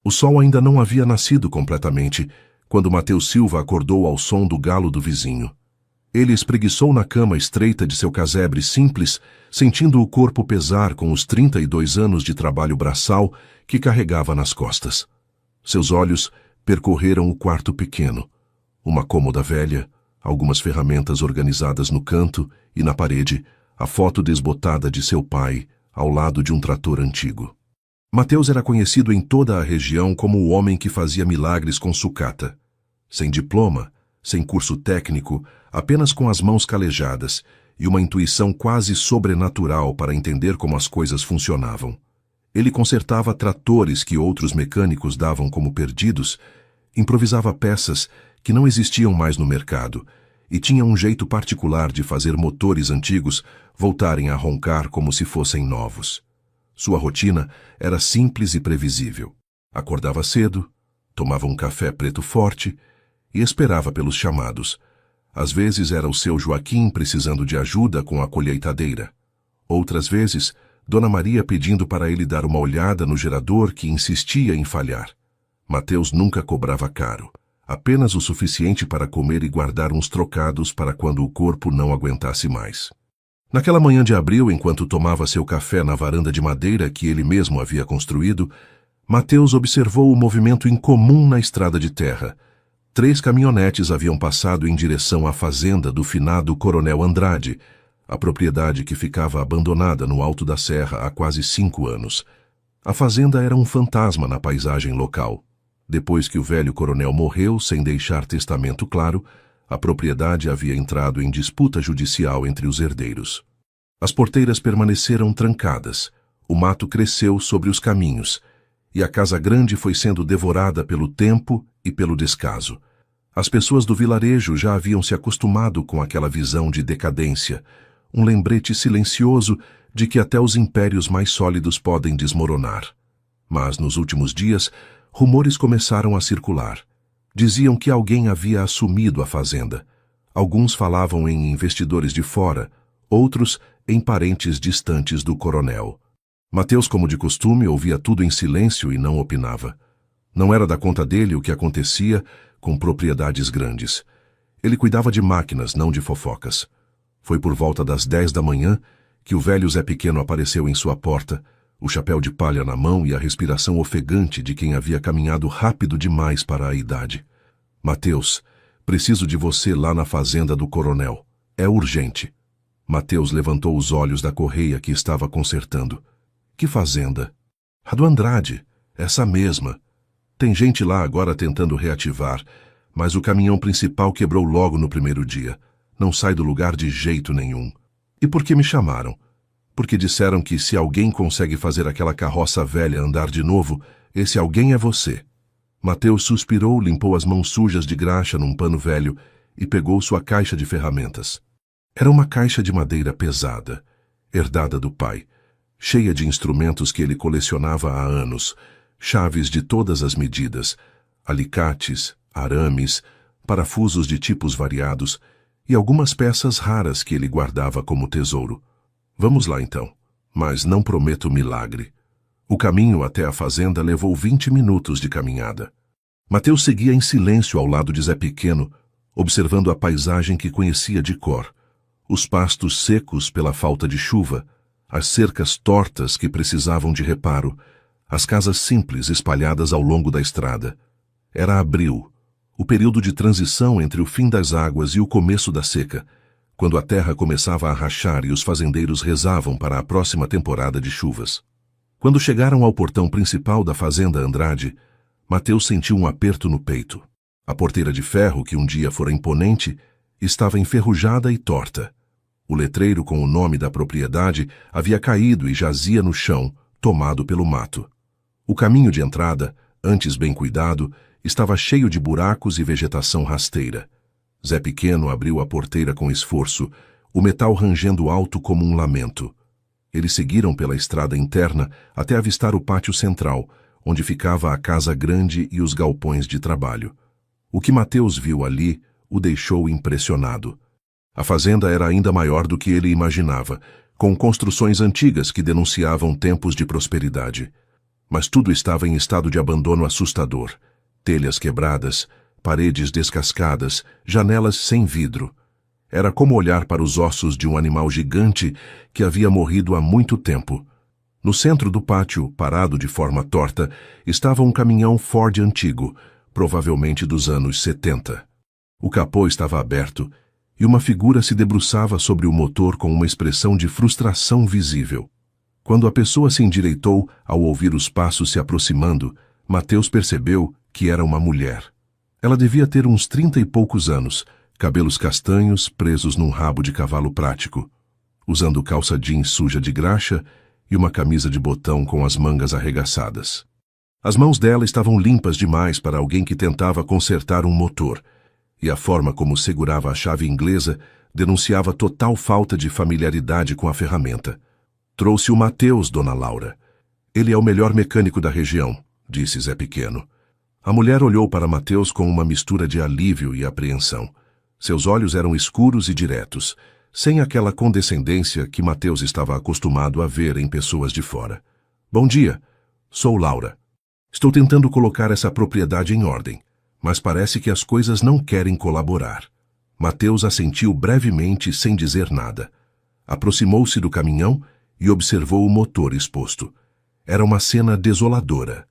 O sol ainda não havia nascido completamente, quando Mateus Silva acordou ao som do galo do vizinho. Ele espreguiçou na cama estreita de seu casebre simples, sentindo o corpo pesar com os 32 anos de trabalho braçal que carregava nas costas. Seus olhos percorreram o quarto pequeno, uma cômoda velha, algumas ferramentas organizadas no canto e na parede, a foto desbotada de seu pai, ao lado de um trator antigo. Mateus era conhecido em toda a região como o homem que fazia milagres com sucata. Sem diploma, sem curso técnico, apenas com as mãos calejadas e uma intuição quase sobrenatural para entender como as coisas funcionavam. Ele consertava tratores que outros mecânicos davam como perdidos, improvisava peças que não existiam mais no mercado e tinha um jeito particular de fazer motores antigos voltarem a roncar como se fossem novos. Sua rotina era simples e previsível. Acordava cedo, tomava um café preto forte e esperava pelos chamados. Às vezes era o seu Joaquim precisando de ajuda com a colheitadeira. Outras vezes, Dona Maria pedindo para ele dar uma olhada no gerador que insistia em falhar. Mateus nunca cobrava caro, apenas o suficiente para comer e guardar uns trocados para quando o corpo não aguentasse mais. Naquela manhã de abril, enquanto tomava seu café na varanda de madeira que ele mesmo havia construído, Mateus observou o movimento incomum na estrada de terra. 3 caminhonetes haviam passado em direção à fazenda do finado Coronel Andrade, a propriedade que ficava abandonada no alto da serra há quase 5 anos. A fazenda era um fantasma na paisagem local. Depois que o velho coronel morreu sem deixar testamento claro, a propriedade havia entrado em disputa judicial entre os herdeiros. As porteiras permaneceram trancadas, o mato cresceu sobre os caminhos, e a casa grande foi sendo devorada pelo tempo e pelo descaso. As pessoas do vilarejo já haviam se acostumado com aquela visão de decadência, um lembrete silencioso de que até os impérios mais sólidos podem desmoronar. Mas nos últimos dias, rumores começaram a circular. Diziam que alguém havia assumido a fazenda. Alguns falavam em investidores de fora, outros em parentes distantes do coronel. Mateus, como de costume, ouvia tudo em silêncio e não opinava. Não era da conta dele o que acontecia com propriedades grandes. Ele cuidava de máquinas, não de fofocas. Foi por volta das 10 da manhã que o velho Zé Pequeno apareceu em sua porta, o chapéu de palha na mão e a respiração ofegante de quem havia caminhado rápido demais para a idade. Mateus, preciso de você lá na fazenda do coronel. É urgente. Mateus levantou os olhos da correia que estava consertando. Que fazenda? A do Andrade, essa mesma. Tem gente lá agora tentando reativar, mas o caminhão principal quebrou logo no primeiro dia. Não sai do lugar de jeito nenhum. E por que me chamaram? Porque disseram que se alguém consegue fazer aquela carroça velha andar de novo, esse alguém é você. Mateus suspirou, limpou as mãos sujas de graxa num pano velho e pegou sua caixa de ferramentas. Era uma caixa de madeira pesada, herdada do pai, cheia de instrumentos que ele colecionava há anos, chaves de todas as medidas, alicates, arames, parafusos de tipos variados e algumas peças raras que ele guardava como tesouro. Vamos lá então, mas não prometo milagre. O caminho até a fazenda levou 20 minutos de caminhada. Mateus seguia em silêncio ao lado de Zé Pequeno, observando a paisagem que conhecia de cor, os pastos secos pela falta de chuva, as cercas tortas que precisavam de reparo, as casas simples espalhadas ao longo da estrada. Era abril, o período de transição entre o fim das águas e o começo da seca, quando a terra começava a rachar e os fazendeiros rezavam para a próxima temporada de chuvas. Quando chegaram ao portão principal da fazenda Andrade, Mateus sentiu um aperto no peito. A porteira de ferro, que um dia fora imponente, estava enferrujada e torta. O letreiro com o nome da propriedade havia caído e jazia no chão, tomado pelo mato. O caminho de entrada, antes bem cuidado, estava cheio de buracos e vegetação rasteira. Zé Pequeno abriu a porteira com esforço, o metal rangendo alto como um lamento. Eles seguiram pela estrada interna até avistar o pátio central, onde ficava a casa grande e os galpões de trabalho. O que Mateus viu ali o deixou impressionado. A fazenda era ainda maior do que ele imaginava, com construções antigas que denunciavam tempos de prosperidade. Mas tudo estava em estado de abandono assustador. Telhas quebradas, paredes descascadas, janelas sem vidro. Era como olhar para os ossos de um animal gigante que havia morrido há muito tempo. No centro do pátio, parado de forma torta, estava um caminhão Ford antigo, provavelmente dos anos 70. O capô estava aberto e uma figura se debruçava sobre o motor com uma expressão de frustração visível. Quando a pessoa se endireitou ao ouvir os passos se aproximando, Mateus percebeu que era uma mulher. Ela devia ter uns 30 e poucos anos, cabelos castanhos presos num rabo de cavalo prático, usando calça jeans suja de graxa e uma camisa de botão com as mangas arregaçadas. As mãos dela estavam limpas demais para alguém que tentava consertar um motor, e a forma como segurava a chave inglesa denunciava total falta de familiaridade com a ferramenta. Trouxe o Mateus, dona Laura. Ele é o melhor mecânico da região, disse Zé Pequeno. A mulher olhou para Mateus com uma mistura de alívio e apreensão. Seus olhos eram escuros e diretos, sem aquela condescendência que Mateus estava acostumado a ver em pessoas de fora. Bom dia, sou Laura. Estou tentando colocar essa propriedade em ordem, mas parece que as coisas não querem colaborar. Mateus assentiu brevemente sem dizer nada. Aproximou-se do caminhão e observou o motor exposto. Era uma cena desoladora.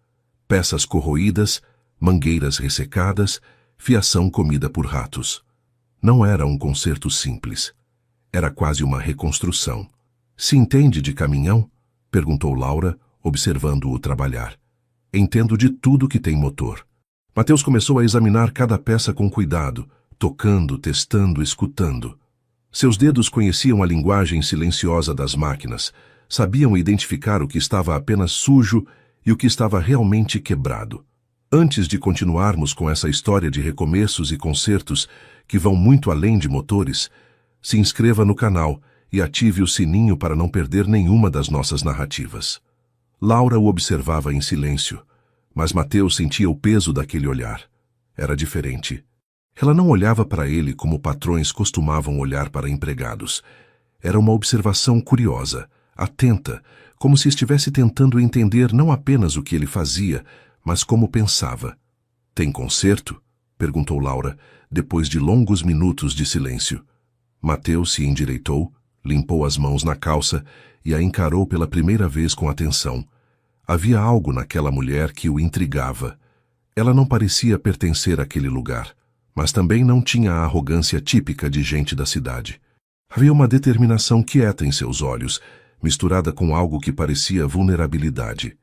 Peças corroídas, mangueiras ressecadas, fiação comida por ratos. Não era um conserto simples. Era quase uma reconstrução. Se entende de caminhão? Perguntou Laura, observando-o trabalhar. Entendo de tudo que tem motor. Mateus começou a examinar cada peça com cuidado, tocando, testando, escutando. Seus dedos conheciam a linguagem silenciosa das máquinas, sabiam identificar o que estava apenas sujo e o que estava realmente quebrado. Antes de continuarmos com essa história de recomeços e consertos que vão muito além de motores, se inscreva no canal e ative o sininho para não perder nenhuma das nossas narrativas. Laura o observava em silêncio, mas Mateus sentia o peso daquele olhar. Era diferente. Ela não olhava para ele como patrões costumavam olhar para empregados. Era uma observação curiosa, atenta, como se estivesse tentando entender não apenas o que ele fazia, mas como pensava. Tem conserto? Perguntou Laura, depois de longos minutos de silêncio. Mateus se endireitou, limpou as mãos na calça e a encarou pela primeira vez com atenção. Havia algo naquela mulher que o intrigava. Ela não parecia pertencer àquele lugar, mas também não tinha a arrogância típica de gente da cidade. Havia uma determinação quieta em seus olhos, misturada com algo que parecia vulnerabilidade.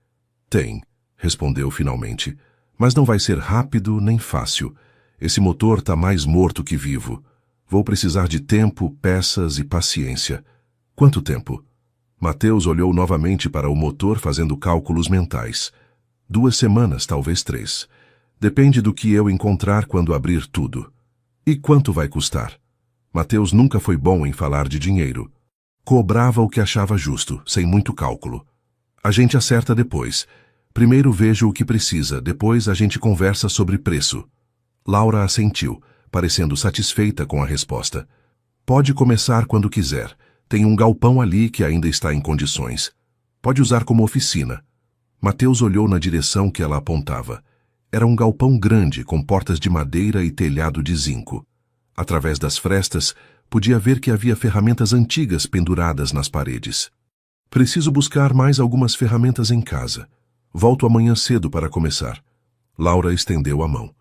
Tem, respondeu finalmente, mas não vai ser rápido nem fácil. Esse motor está mais morto que vivo. Vou precisar de tempo, peças e paciência. Quanto tempo? Mateus olhou novamente para o motor fazendo cálculos mentais. 2 semanas, talvez 3. Depende do que eu encontrar quando abrir tudo. E quanto vai custar? Mateus nunca foi bom em falar de dinheiro. Cobrava o que achava justo, sem muito cálculo. A gente acerta depois. Primeiro vejo o que precisa, depois a gente conversa sobre preço. Laura assentiu, parecendo satisfeita com a resposta. Pode começar quando quiser. Tem um galpão ali que ainda está em condições. Pode usar como oficina. Mateus olhou na direção que ela apontava. Era um galpão grande, com portas de madeira e telhado de zinco. Através das frestas, podia ver que havia ferramentas antigas penduradas nas paredes. Preciso buscar mais algumas ferramentas em casa. Volto amanhã cedo para começar. Laura estendeu a mão.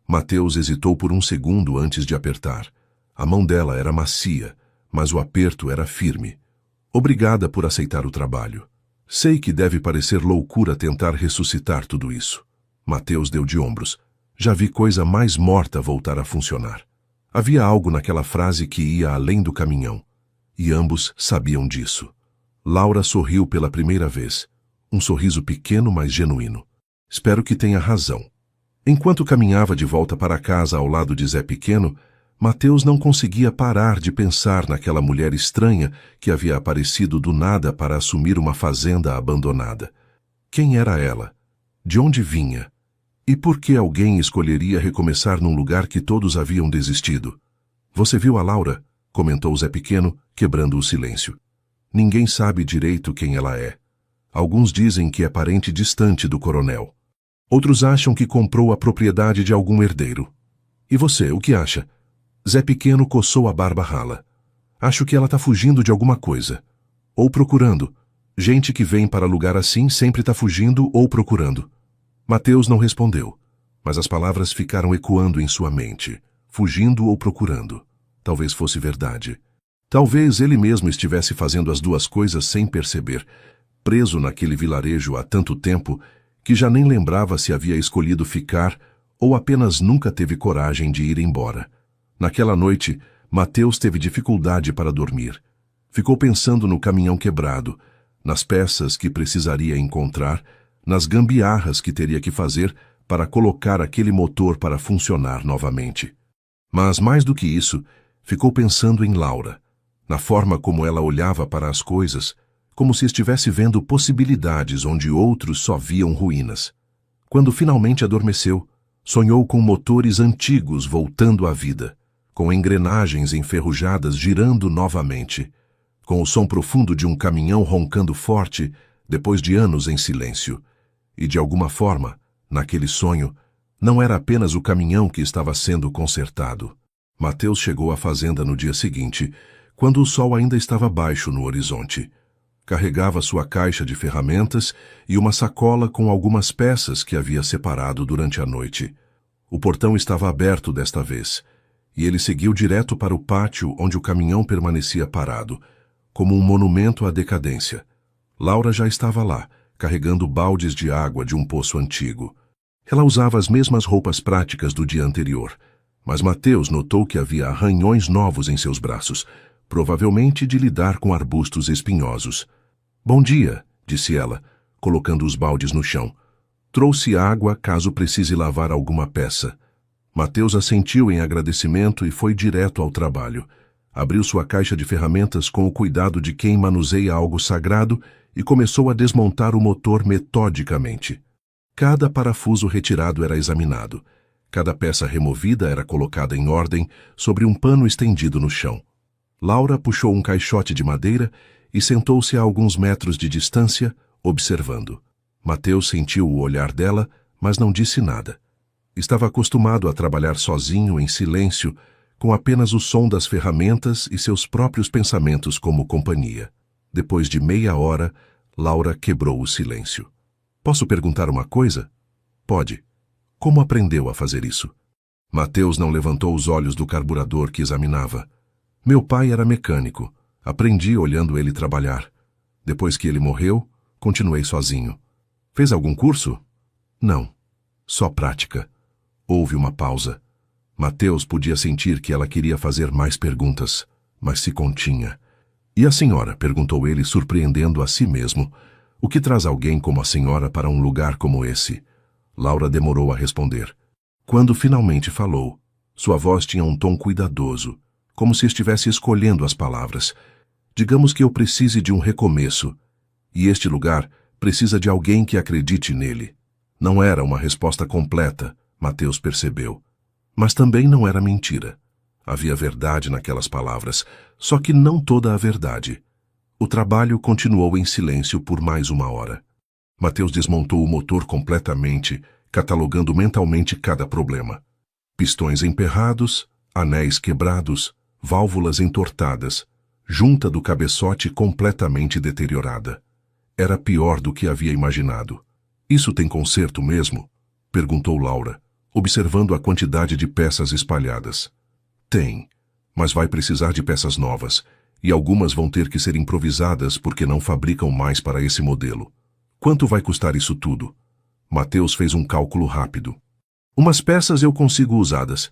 Mateus hesitou por um segundo antes de apertar. A mão dela era macia, mas o aperto era firme. Obrigada por aceitar o trabalho. Sei que deve parecer loucura tentar ressuscitar tudo isso. Mateus deu de ombros. Já vi coisa mais morta voltar a funcionar. Havia algo naquela frase que ia além do caminhão. E ambos sabiam disso. Laura sorriu pela primeira vez. Um sorriso pequeno, mas genuíno. Espero que tenha razão. Enquanto caminhava de volta para casa ao lado de Zé Pequeno, Mateus não conseguia parar de pensar naquela mulher estranha que havia aparecido do nada para assumir uma fazenda abandonada. Quem era ela? De onde vinha? E por que alguém escolheria recomeçar num lugar que todos haviam desistido? Você viu a Laura? Comentou Zé Pequeno, quebrando o silêncio. Ninguém sabe direito quem ela é. Alguns dizem que é parente distante do coronel. Outros acham que comprou a propriedade de algum herdeiro. E você, o que acha? Zé Pequeno coçou a barba rala. Acho que ela está fugindo de alguma coisa. Ou procurando. Gente que vem para lugar assim sempre está fugindo ou procurando. Mateus não respondeu, mas as palavras ficaram ecoando em sua mente. Fugindo ou procurando. Talvez fosse verdade. Talvez ele mesmo estivesse fazendo as duas coisas sem perceber, preso naquele vilarejo há tanto tempo que já nem lembrava se havia escolhido ficar ou apenas nunca teve coragem de ir embora. Naquela noite, Mateus teve dificuldade para dormir. Ficou pensando no caminhão quebrado, nas peças que precisaria encontrar, nas gambiarras que teria que fazer para colocar aquele motor para funcionar novamente. Mas mais do que isso, ficou pensando em Laura, na forma como ela olhava para as coisas, como se estivesse vendo possibilidades onde outros só viam ruínas. Quando finalmente adormeceu, sonhou com motores antigos voltando à vida, com engrenagens enferrujadas girando novamente, com o som profundo de um caminhão roncando forte depois de anos em silêncio. E de alguma forma, naquele sonho, não era apenas o caminhão que estava sendo consertado. Mateus chegou à fazenda no dia seguinte, quando o sol ainda estava baixo no horizonte. Carregava sua caixa de ferramentas e uma sacola com algumas peças que havia separado durante a noite. O portão estava aberto desta vez, e ele seguiu direto para o pátio onde o caminhão permanecia parado, como um monumento à decadência. Laura já estava lá, carregando baldes de água de um poço antigo. Ela usava as mesmas roupas práticas do dia anterior, mas Mateus notou que havia arranhões novos em seus braços, provavelmente de lidar com arbustos espinhosos. Bom dia, disse ela, colocando os baldes no chão. Trouxe água caso precise lavar alguma peça. Mateus assentiu em agradecimento e foi direto ao trabalho. Abriu sua caixa de ferramentas com o cuidado de quem manuseia algo sagrado e começou a desmontar o motor metodicamente. Cada parafuso retirado era examinado. Cada peça removida era colocada em ordem sobre um pano estendido no chão. Laura puxou um caixote de madeira e sentou-se a alguns metros de distância, observando. Mateus sentiu o olhar dela, mas não disse nada. Estava acostumado a trabalhar sozinho, em silêncio, com apenas o som das ferramentas e seus próprios pensamentos como companhia. Depois de meia hora, Laura quebrou o silêncio. Posso perguntar uma coisa? Pode. Como aprendeu a fazer isso? Mateus não levantou os olhos do carburador que examinava. Meu pai era mecânico. Aprendi olhando ele trabalhar. Depois que ele morreu, continuei sozinho. Fez algum curso? Não. Só prática. Houve uma pausa. Mateus podia sentir que ela queria fazer mais perguntas, mas se continha. E a senhora? Perguntou ele, surpreendendo a si mesmo. O que traz alguém como a senhora para um lugar como esse? Laura demorou a responder. Quando finalmente falou, sua voz tinha um tom cuidadoso, como se estivesse escolhendo as palavras. Digamos que eu precise de um recomeço, e este lugar precisa de alguém que acredite nele. Não era uma resposta completa, Mateus percebeu. Mas também não era mentira. Havia verdade naquelas palavras, só que não toda a verdade. O trabalho continuou em silêncio por mais uma hora. Mateus desmontou o motor completamente, catalogando mentalmente cada problema. Pistões emperrados, anéis quebrados, válvulas entortadas, junta do cabeçote completamente deteriorada. Era pior do que havia imaginado. Isso tem conserto mesmo? Perguntou Laura, observando a quantidade de peças espalhadas. Tem, mas vai precisar de peças novas, e algumas vão ter que ser improvisadas porque não fabricam mais para esse modelo. Quanto vai custar isso tudo? Mateus fez um cálculo rápido. Umas peças eu consigo usadas,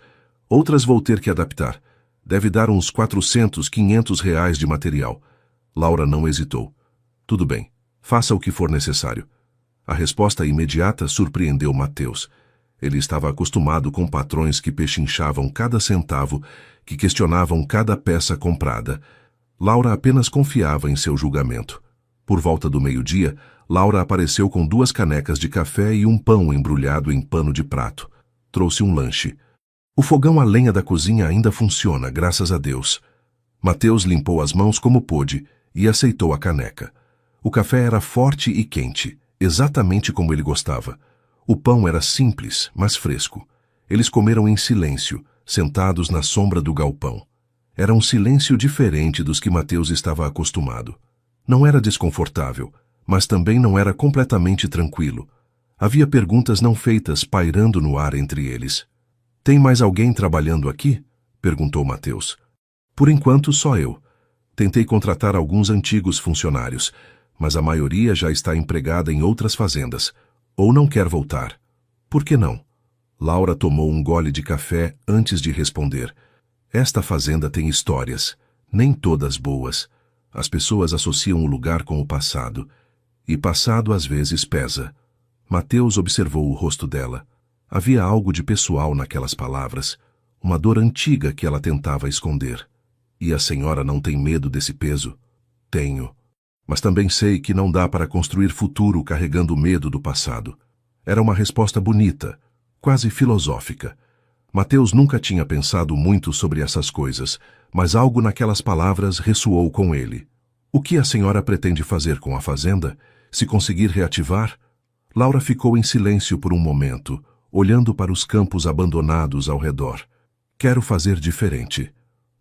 outras vou ter que adaptar. Deve dar uns 400, 500 reais de material. Laura não hesitou. Tudo bem, faça o que for necessário. A resposta imediata surpreendeu Mateus. Ele estava acostumado com patrões que pechinchavam cada centavo, que questionavam cada peça comprada. Laura apenas confiava em seu julgamento. Por volta do meio-dia, Laura apareceu com 2 canecas de café e um pão embrulhado em pano de prato. Trouxe um lanche. O fogão a lenha da cozinha ainda funciona, graças a Deus. Mateus limpou as mãos como pôde e aceitou a caneca. O café era forte e quente, exatamente como ele gostava. O pão era simples, mas fresco. Eles comeram em silêncio, sentados na sombra do galpão. Era um silêncio diferente dos que Mateus estava acostumado. Não era desconfortável, mas também não era completamente tranquilo. Havia perguntas não feitas pairando no ar entre eles. Tem mais alguém trabalhando aqui? Perguntou Mateus. Por enquanto, só eu. Tentei contratar alguns antigos funcionários, mas a maioria já está empregada em outras fazendas, ou não quer voltar. Por que não? Laura tomou um gole de café antes de responder. Esta fazenda tem histórias, nem todas boas. As pessoas associam o lugar com o passado, e passado às vezes pesa. Mateus observou o rosto dela. Havia algo de pessoal naquelas palavras, uma dor antiga que ela tentava esconder. E a senhora não tem medo desse peso? Tenho. Mas também sei que não dá para construir futuro carregando o medo do passado. Era uma resposta bonita, quase filosófica. Mateus nunca tinha pensado muito sobre essas coisas, mas algo naquelas palavras ressoou com ele. O que a senhora pretende fazer com a fazenda? Se conseguir reativar? Laura ficou em silêncio por um momento, olhando para os campos abandonados ao redor. Quero fazer diferente.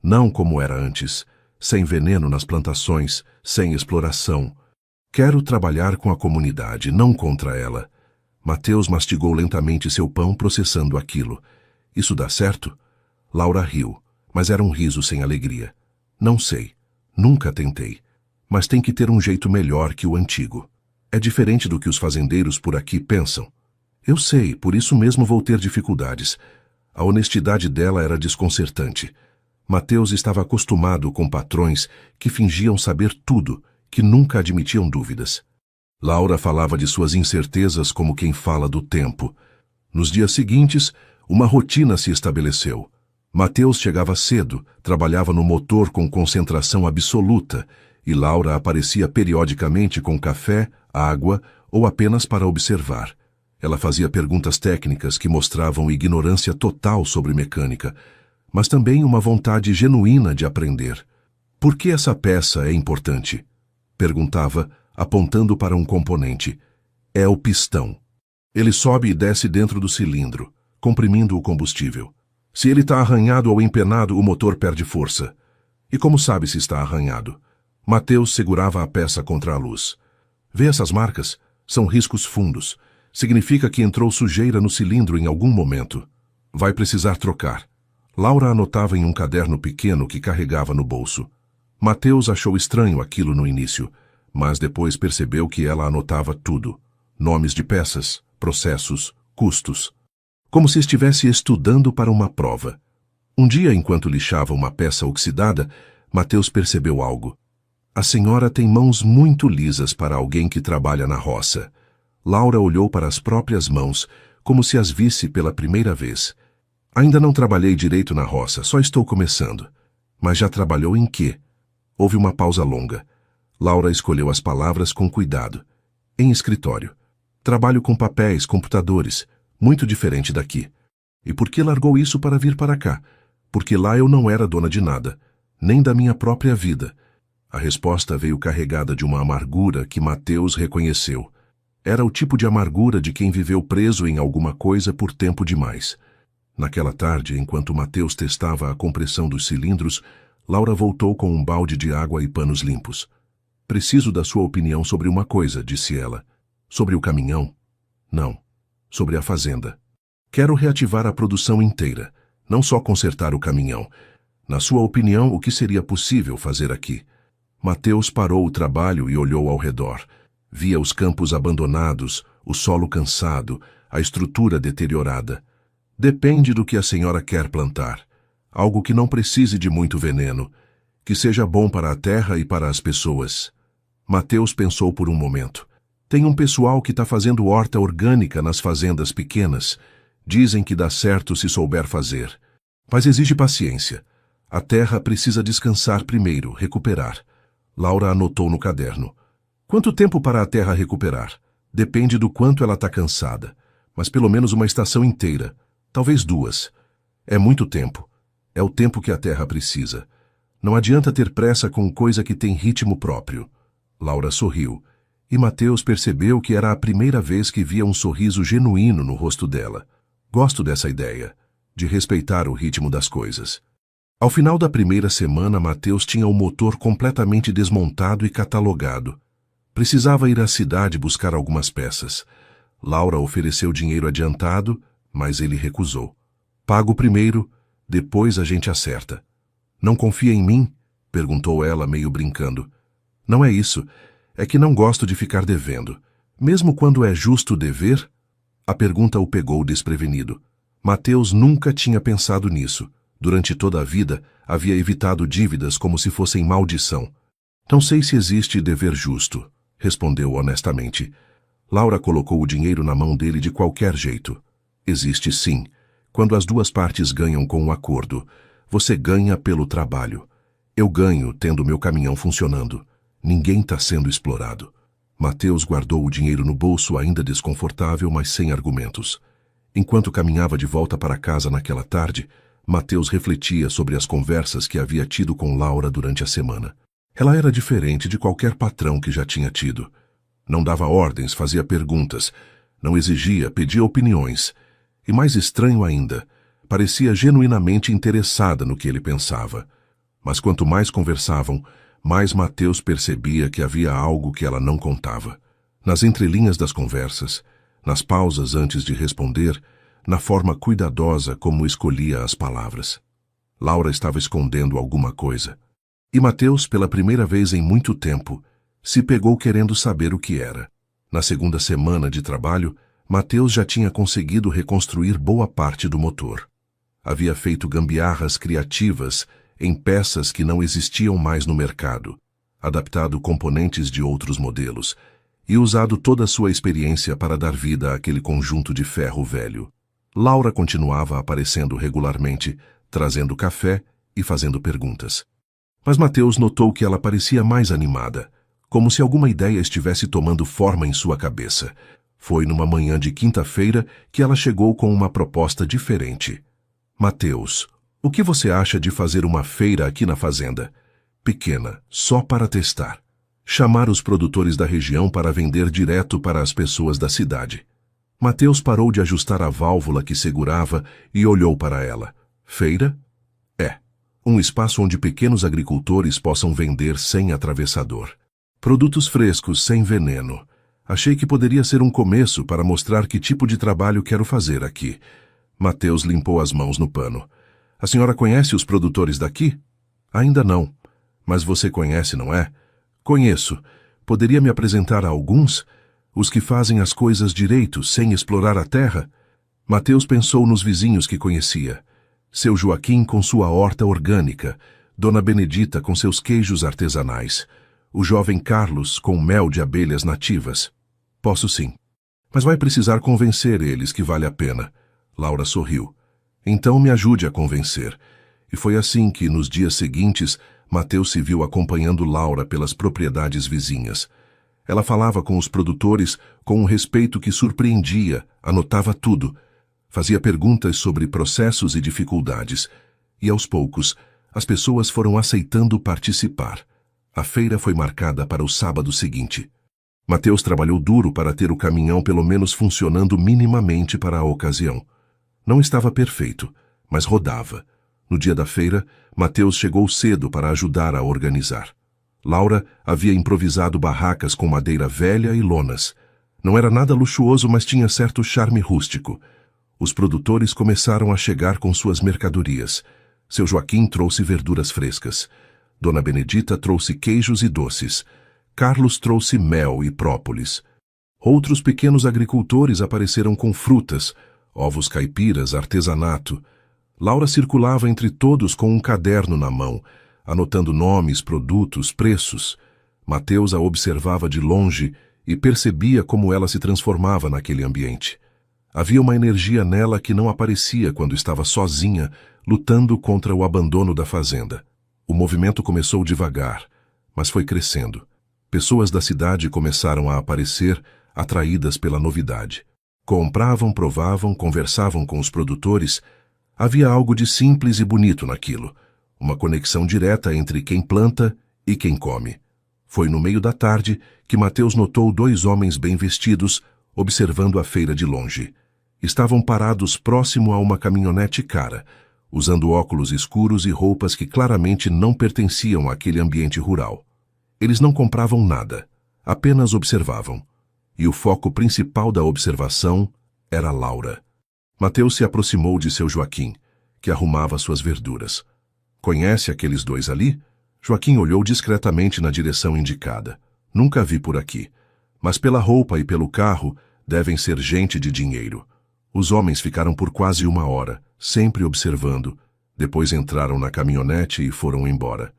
Não como era antes, sem veneno nas plantações, sem exploração. Quero trabalhar com a comunidade, não contra ela. Mateus mastigou lentamente seu pão, processando aquilo. Isso dá certo? Laura riu, mas era um riso sem alegria. Não sei. Nunca tentei. Mas tem que ter um jeito melhor que o antigo. É diferente do que os fazendeiros por aqui pensam. Eu sei, por isso mesmo vou ter dificuldades. A honestidade dela era desconcertante. Mateus estava acostumado com patrões que fingiam saber tudo, que nunca admitiam dúvidas. Laura falava de suas incertezas como quem fala do tempo. Nos dias seguintes, uma rotina se estabeleceu. Mateus chegava cedo, trabalhava no motor com concentração absoluta, e Laura aparecia periodicamente com café, água ou apenas para observar. Ela fazia perguntas técnicas que mostravam ignorância total sobre mecânica, mas também uma vontade genuína de aprender. Por que essa peça é importante? Perguntava, apontando para um componente. É o pistão. Ele sobe e desce dentro do cilindro, comprimindo o combustível. Se ele está arranhado ou empenado, o motor perde força. E como sabe se está arranhado? Mateus segurava a peça contra a luz. Vê essas marcas? São riscos fundos. Significa que entrou sujeira no cilindro em algum momento. Vai precisar trocar. Laura anotava em um caderno pequeno que carregava no bolso. Mateus achou estranho aquilo no início, mas depois percebeu que ela anotava tudo. Nomes de peças, processos, custos. Como se estivesse estudando para uma prova. Um dia, enquanto lixava uma peça oxidada, Mateus percebeu algo. A senhora tem mãos muito lisas para alguém que trabalha na roça. Laura olhou para as próprias mãos, como se as visse pela primeira vez. Ainda não trabalhei direito na roça, só estou começando. Mas já trabalhou em quê? Houve uma pausa longa. Laura escolheu as palavras com cuidado. Em escritório. Trabalho com papéis, computadores, muito diferente daqui. E por que largou isso para vir para cá? Porque lá eu não era dona de nada, nem da minha própria vida. A resposta veio carregada de uma amargura que Mateus reconheceu. Era o tipo de amargura de quem viveu preso em alguma coisa por tempo demais. Naquela tarde, enquanto Mateus testava a compressão dos cilindros, Laura voltou com um balde de água e panos limpos. Preciso da sua opinião sobre uma coisa, disse ela. Sobre o caminhão? Não. Sobre a fazenda. Quero reativar a produção inteira, não só consertar o caminhão. Na sua opinião, o que seria possível fazer aqui? Mateus parou o trabalho e olhou ao redor. Via os campos abandonados, o solo cansado, a estrutura deteriorada. Depende do que a senhora quer plantar. Algo que não precise de muito veneno, que seja bom para a terra e para as pessoas. Mateus pensou por um momento. Tem um pessoal que está fazendo horta orgânica nas fazendas pequenas. Dizem que dá certo se souber fazer. Mas exige paciência. A terra precisa descansar primeiro, recuperar. Laura anotou no caderno. Quanto tempo para a terra recuperar? Depende do quanto ela está cansada. Mas pelo menos uma estação inteira. Talvez 2. É muito tempo. É o tempo que a terra precisa. Não adianta ter pressa com coisa que tem ritmo próprio. Laura sorriu. E Mateus percebeu que era a primeira vez que via um sorriso genuíno no rosto dela. Gosto dessa ideia, de respeitar o ritmo das coisas. Ao final da primeira semana, Mateus tinha o motor completamente desmontado e catalogado. Precisava ir à cidade buscar algumas peças. Laura ofereceu dinheiro adiantado, mas ele recusou. Pago primeiro, depois a gente acerta. Não confia em mim? Perguntou ela, meio brincando. Não é isso. É que não gosto de ficar devendo. Mesmo quando é justo dever? A pergunta o pegou desprevenido. Mateus nunca tinha pensado nisso. Durante toda a vida, havia evitado dívidas como se fossem maldição. Não sei se existe dever justo, respondeu honestamente. Laura colocou o dinheiro na mão dele de qualquer jeito. Existe sim. Quando as duas partes ganham com um acordo, você ganha pelo trabalho. Eu ganho tendo meu caminhão funcionando. Ninguém está sendo explorado. Mateus guardou o dinheiro no bolso, ainda desconfortável, mas sem argumentos. Enquanto caminhava de volta para casa naquela tarde, Mateus refletia sobre as conversas que havia tido com Laura durante a semana. Ela era diferente de qualquer patrão que já tinha tido. Não dava ordens, fazia perguntas, não exigia, pedia opiniões. E mais estranho ainda, parecia genuinamente interessada no que ele pensava. Mas quanto mais conversavam, mais Mateus percebia que havia algo que ela não contava. Nas entrelinhas das conversas, nas pausas antes de responder, na forma cuidadosa como escolhia as palavras. Laura estava escondendo alguma coisa. E Mateus, pela primeira vez em muito tempo, se pegou querendo saber o que era. Na segunda semana de trabalho, Mateus já tinha conseguido reconstruir boa parte do motor. Havia feito gambiarras criativas em peças que não existiam mais no mercado, adaptado componentes de outros modelos e usado toda a sua experiência para dar vida àquele conjunto de ferro velho. Laura continuava aparecendo regularmente, trazendo café e fazendo perguntas. Mas Mateus notou que ela parecia mais animada, como se alguma ideia estivesse tomando forma em sua cabeça. Foi numa manhã de quinta-feira que ela chegou com uma proposta diferente. Mateus, o que você acha de fazer uma feira aqui na fazenda? Pequena, só para testar. Chamar os produtores da região para vender direto para as pessoas da cidade. Mateus parou de ajustar a válvula que segurava e olhou para ela. Feira? É. Um espaço onde pequenos agricultores possam vender sem atravessador. Produtos frescos, sem veneno. Achei que poderia ser um começo para mostrar que tipo de trabalho quero fazer aqui. Mateus limpou as mãos no pano. A senhora conhece os produtores daqui? Ainda não. Mas você conhece, não é? Conheço. Poderia me apresentar a alguns? Os que fazem as coisas direito, sem explorar a terra? Mateus pensou nos vizinhos que conhecia. Seu Joaquim com sua horta orgânica, Dona Benedita com seus queijos artesanais, o jovem Carlos com mel de abelhas nativas. Posso sim. Mas vai precisar convencer eles que vale a pena. Laura sorriu. Então me ajude a convencer. E foi assim que, nos dias seguintes, Mateus se viu acompanhando Laura pelas propriedades vizinhas. Ela falava com os produtores com um respeito que surpreendia, anotava tudo. Fazia perguntas sobre processos e dificuldades. E, aos poucos, as pessoas foram aceitando participar. A feira foi marcada para o sábado seguinte. Mateus trabalhou duro para ter o caminhão pelo menos funcionando minimamente para a ocasião. Não estava perfeito, mas rodava. No dia da feira, Mateus chegou cedo para ajudar a organizar. Laura havia improvisado barracas com madeira velha e lonas. Não era nada luxuoso, mas tinha certo charme rústico. Os produtores começaram a chegar com suas mercadorias. Seu Joaquim trouxe verduras frescas. Dona Benedita trouxe queijos e doces. Carlos trouxe mel e própolis. Outros pequenos agricultores apareceram com frutas, ovos caipiras, artesanato. Laura circulava entre todos com um caderno na mão, anotando nomes, produtos, preços. Mateus a observava de longe e percebia como ela se transformava naquele ambiente. Havia uma energia nela que não aparecia quando estava sozinha, lutando contra o abandono da fazenda. O movimento começou devagar, mas foi crescendo. Pessoas da cidade começaram a aparecer, atraídas pela novidade. Compravam, provavam, conversavam com os produtores. Havia algo de simples e bonito naquilo. Uma conexão direta entre quem planta e quem come. Foi no meio da tarde que Mateus notou 2 homens bem vestidos observando a feira de longe. Estavam parados próximo a uma caminhonete cara, usando óculos escuros e roupas que claramente não pertenciam àquele ambiente rural. Eles não compravam nada, apenas observavam. E o foco principal da observação era Laura. Mateus se aproximou de seu Joaquim, que arrumava suas verduras. Conhece aqueles 2 ali? Joaquim olhou discretamente na direção indicada. Nunca vi por aqui, mas pela roupa e pelo carro devem ser gente de dinheiro. Os homens ficaram por quase 1 hora, sempre observando. Depois entraram na caminhonete e foram embora.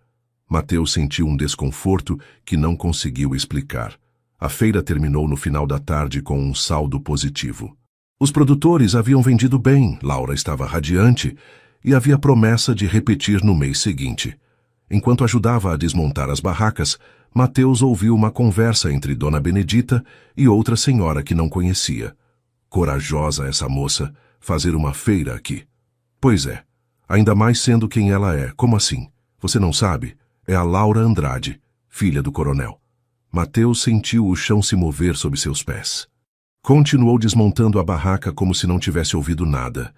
Mateus sentiu um desconforto que não conseguiu explicar. A feira terminou no final da tarde com um saldo positivo. Os produtores haviam vendido bem, Laura estava radiante e havia promessa de repetir no mês seguinte. Enquanto ajudava a desmontar as barracas, Mateus ouviu uma conversa entre Dona Benedita e outra senhora que não conhecia. Corajosa essa moça, fazer uma feira aqui. Pois é, ainda mais sendo quem ela é. Como assim? Você não sabe? É a Laura Andrade, filha do coronel. Mateus sentiu o chão se mover sob seus pés. Continuou desmontando a barraca como se não tivesse ouvido nada,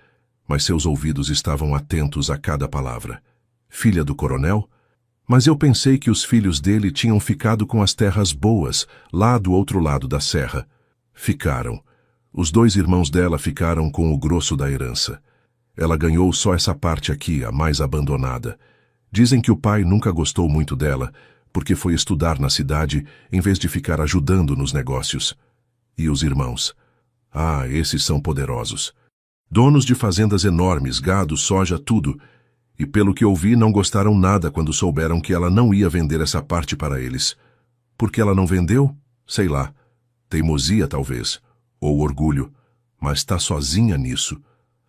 mas seus ouvidos estavam atentos a cada palavra. Filha do coronel? Mas eu pensei que os filhos dele tinham ficado com as terras boas, lá do outro lado da serra. Ficaram. Os 2 irmãos dela ficaram com o grosso da herança. Ela ganhou só essa parte aqui, a mais abandonada. Dizem que o pai nunca gostou muito dela, porque foi estudar na cidade em vez de ficar ajudando nos negócios. E os irmãos? Ah, esses são poderosos. Donos de fazendas enormes, gado, soja, tudo. E pelo que ouvi, não gostaram nada quando souberam que ela não ia vender essa parte para eles. Por que ela não vendeu? Sei lá. Teimosia, talvez. Ou orgulho. Mas está sozinha nisso.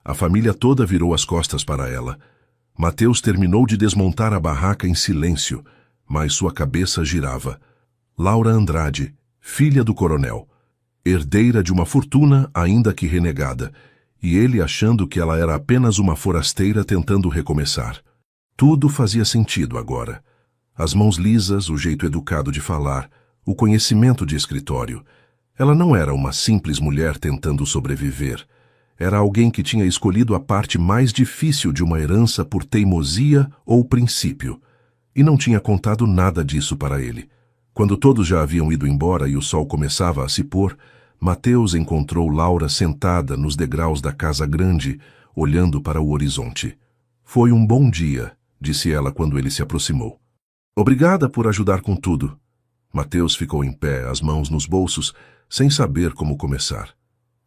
A família toda virou as costas para ela. Mateus terminou de desmontar a barraca em silêncio, mas sua cabeça girava. Laura Andrade, filha do coronel. Herdeira de uma fortuna, ainda que renegada, e ele achando que ela era apenas uma forasteira tentando recomeçar. Tudo fazia sentido agora. As mãos lisas, o jeito educado de falar, o conhecimento de escritório. Ela não era uma simples mulher tentando sobreviver. Era alguém que tinha escolhido a parte mais difícil de uma herança por teimosia ou princípio. E não tinha contado nada disso para ele. Quando todos já haviam ido embora e o sol começava a se pôr, Mateus encontrou Laura sentada nos degraus da casa grande, olhando para o horizonte. Foi um bom dia, disse ela quando ele se aproximou. Obrigada por ajudar com tudo. Mateus ficou em pé, as mãos nos bolsos, sem saber como começar.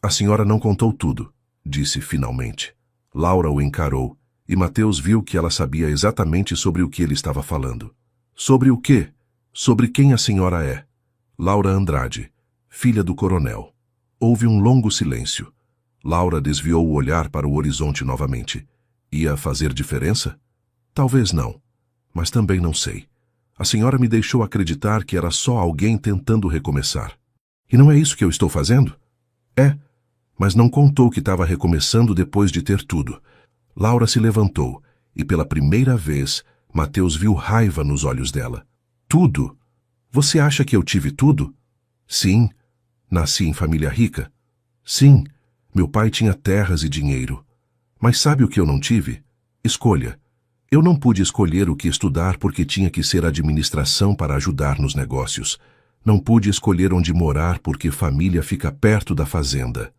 A senhora não contou tudo, disse finalmente. Laura o encarou, e Mateus viu que ela sabia exatamente sobre o que ele estava falando. Sobre o quê? Sobre quem a senhora é. Laura Andrade, filha do coronel. Houve um longo silêncio. Laura desviou o olhar para o horizonte novamente. Ia fazer diferença? Talvez não, mas também não sei. A senhora me deixou acreditar que era só alguém tentando recomeçar. E não é isso que eu estou fazendo? É, mas não contou que estava recomeçando depois de ter tudo. Laura se levantou, e pela primeira vez, Mateus viu raiva nos olhos dela. Tudo? Você acha que eu tive tudo? Sim. Nasci em família rica? Sim. Meu pai tinha terras e dinheiro. Mas sabe o que eu não tive? Escolha. Eu não pude escolher o que estudar porque tinha que ser administração para ajudar nos negócios. Não pude escolher onde morar porque família fica perto da fazenda.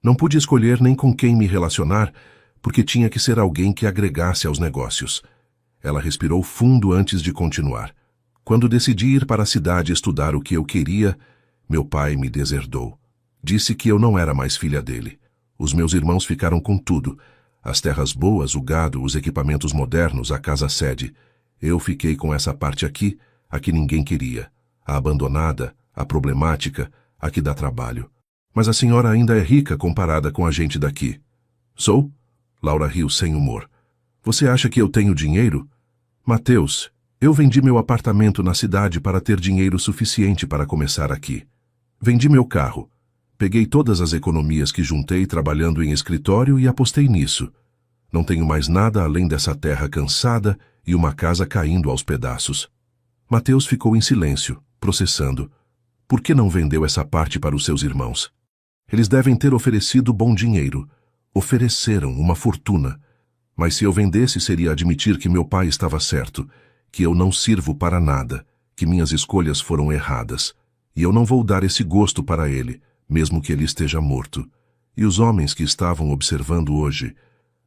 Não pude escolher nem com quem me relacionar porque tinha que ser alguém que agregasse aos negócios. Ela respirou fundo antes de continuar. Quando decidi ir para a cidade estudar o que eu queria, meu pai me deserdou. Disse que eu não era mais filha dele. Os meus irmãos ficaram com tudo. As terras boas, o gado, os equipamentos modernos, a casa-sede. Eu fiquei com essa parte aqui, a que ninguém queria. A abandonada, a problemática, a que dá trabalho. Mas a senhora ainda é rica comparada com a gente daqui. Sou? Laura riu sem humor. Você acha que eu tenho dinheiro? Mateus, eu vendi meu apartamento na cidade para ter dinheiro suficiente para começar aqui. Vendi meu carro. Peguei todas as economias que juntei trabalhando em escritório e apostei nisso. Não tenho mais nada além dessa terra cansada e uma casa caindo aos pedaços. Mateus ficou em silêncio, processando. Por que não vendeu essa parte para os seus irmãos? Eles devem ter oferecido bom dinheiro. Ofereceram uma fortuna. Mas se eu vendesse, seria admitir que meu pai estava certo, que eu não sirvo para nada, que minhas escolhas foram erradas. E eu não vou dar esse gosto para ele, mesmo que ele esteja morto. E os homens que estavam observando hoje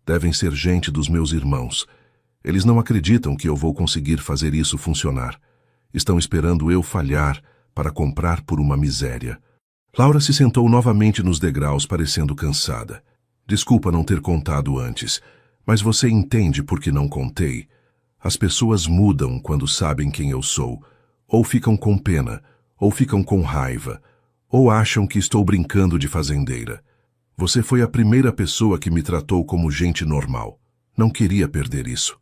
devem ser gente dos meus irmãos. Eles não acreditam que eu vou conseguir fazer isso funcionar. Estão esperando eu falhar para comprar por uma miséria. Laura se sentou novamente nos degraus, parecendo cansada. Desculpa não ter contado antes, mas você entende por que não contei? As pessoas mudam quando sabem quem eu sou, ou ficam com pena, ou ficam com raiva, ou acham que estou brincando de fazendeira. Você foi a primeira pessoa que me tratou como gente normal. Não queria perder isso.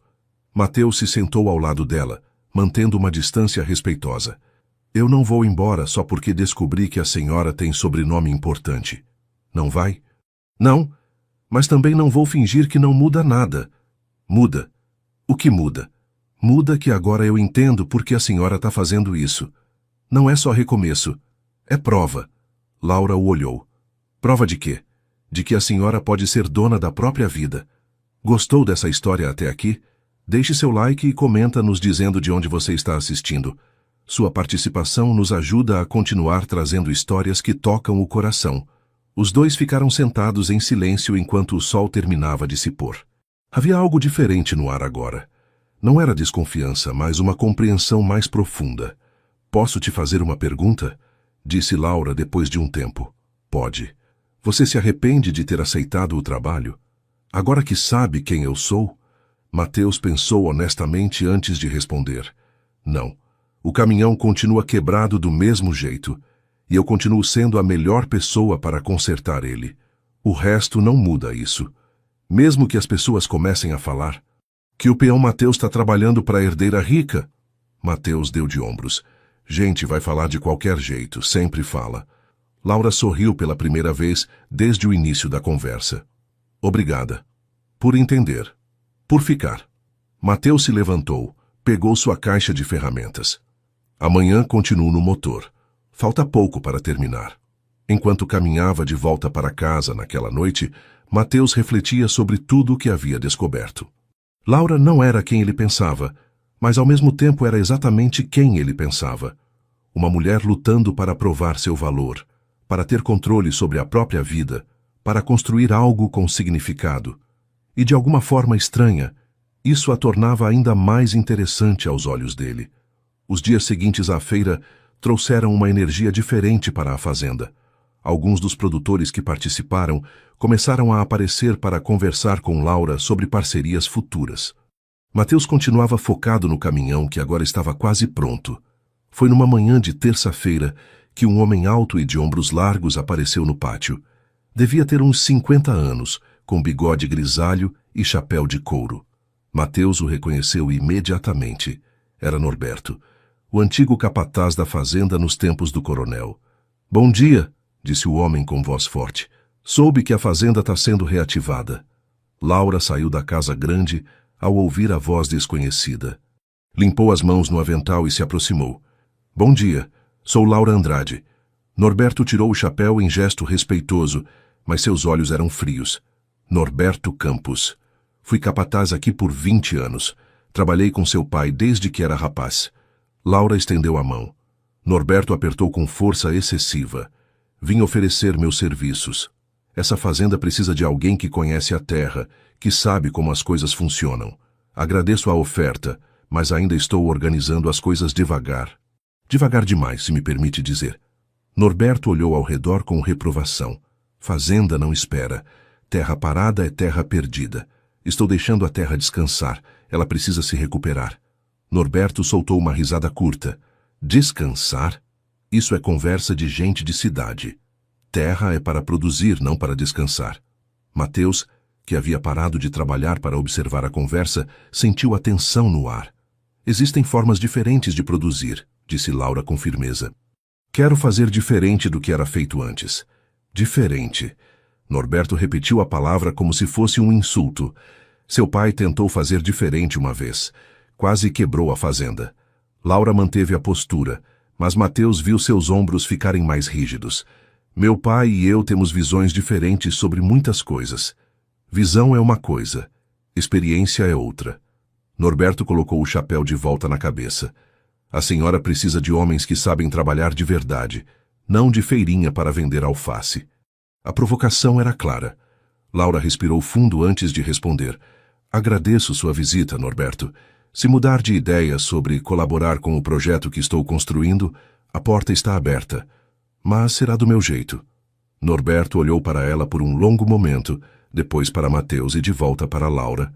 Mateus se sentou ao lado dela, mantendo uma distância respeitosa. Eu não vou embora só porque descobri que a senhora tem sobrenome importante. Não vai? Não, mas também não vou fingir que não muda nada. Muda. O que muda? Muda que agora eu entendo por que a senhora está fazendo isso. Não é só recomeço. É prova. Laura o olhou. Prova de quê? De que a senhora pode ser dona da própria vida. Gostou dessa história até aqui? Deixe seu like e comenta nos dizendo de onde você está assistindo. Sua participação nos ajuda a continuar trazendo histórias que tocam o coração. Os dois ficaram sentados em silêncio enquanto o sol terminava de se pôr. Havia algo diferente no ar agora. Não era desconfiança, mas uma compreensão mais profunda. Posso te fazer uma pergunta? Disse Laura depois de um tempo. Pode. Você se arrepende de ter aceitado o trabalho? Agora que sabe quem eu sou? Mateus pensou honestamente antes de responder. Não. O caminhão continua quebrado do mesmo jeito, e eu continuo sendo a melhor pessoa para consertar ele. O resto não muda isso. Mesmo que as pessoas comecem a falar que o peão Mateus está trabalhando para a herdeira rica. Mateus deu de ombros. Gente vai falar de qualquer jeito, sempre fala. Laura sorriu pela primeira vez desde o início da conversa. Obrigada. Por entender. Por ficar. Mateus se levantou, pegou sua caixa de ferramentas. Amanhã continuo no motor. Falta pouco para terminar. Enquanto caminhava de volta para casa naquela noite, Mateus refletia sobre tudo o que havia descoberto. Laura não era quem ele pensava, mas ao mesmo tempo era exatamente quem ele pensava. Uma mulher lutando para provar seu valor, para ter controle sobre a própria vida, para construir algo com significado. E de alguma forma estranha, isso a tornava ainda mais interessante aos olhos dele. Os dias seguintes à feira trouxeram uma energia diferente para a fazenda. Alguns dos produtores que participaram começaram a aparecer para conversar com Laura sobre parcerias futuras. Mateus continuava focado no caminhão que agora estava quase pronto. Foi numa manhã de terça-feira que um homem alto e de ombros largos apareceu no pátio. Devia ter uns 50 anos, com bigode grisalho e chapéu de couro. Mateus o reconheceu imediatamente. Era Norberto, o antigo capataz da fazenda nos tempos do coronel. Bom dia, disse o homem com voz forte. Soube que a fazenda está sendo reativada. Laura saiu da casa grande ao ouvir a voz desconhecida. Limpou as mãos no avental e se aproximou. Bom dia, sou Laura Andrade. Norberto tirou o chapéu em gesto respeitoso, mas seus olhos eram frios. Norberto Campos. Fui capataz aqui por 20 anos. Trabalhei com seu pai desde que era rapaz. Laura estendeu a mão. Norberto apertou com força excessiva. Vim oferecer meus serviços. Essa fazenda precisa de alguém que conhece a terra, que sabe como as coisas funcionam. Agradeço a oferta, mas ainda estou organizando as coisas devagar. Devagar demais, se me permite dizer. Norberto olhou ao redor com reprovação. Fazenda não espera. Terra parada é terra perdida. Estou deixando a terra descansar. Ela precisa se recuperar. Norberto soltou uma risada curta. Descansar? Isso é conversa de gente de cidade. Terra é para produzir, não para descansar. Mateus, que havia parado de trabalhar para observar a conversa, sentiu a tensão no ar. Existem formas diferentes de produzir, disse Laura com firmeza. Quero fazer diferente do que era feito antes. Diferente. Norberto repetiu a palavra como se fosse um insulto. Seu pai tentou fazer diferente uma vez. Quase quebrou a fazenda. Laura manteve a postura, mas Mateus viu seus ombros ficarem mais rígidos. Meu pai e eu temos visões diferentes sobre muitas coisas. Visão é uma coisa, experiência é outra. Norberto colocou o chapéu de volta na cabeça. A senhora precisa de homens que sabem trabalhar de verdade, não de feirinha para vender alface. A provocação era clara. Laura respirou fundo antes de responder. Agradeço sua visita, Norberto. Se mudar de ideia sobre colaborar com o projeto que estou construindo, a porta está aberta. Mas será do meu jeito. Norberto olhou para ela por um longo momento, depois para Mateus e de volta para Laura.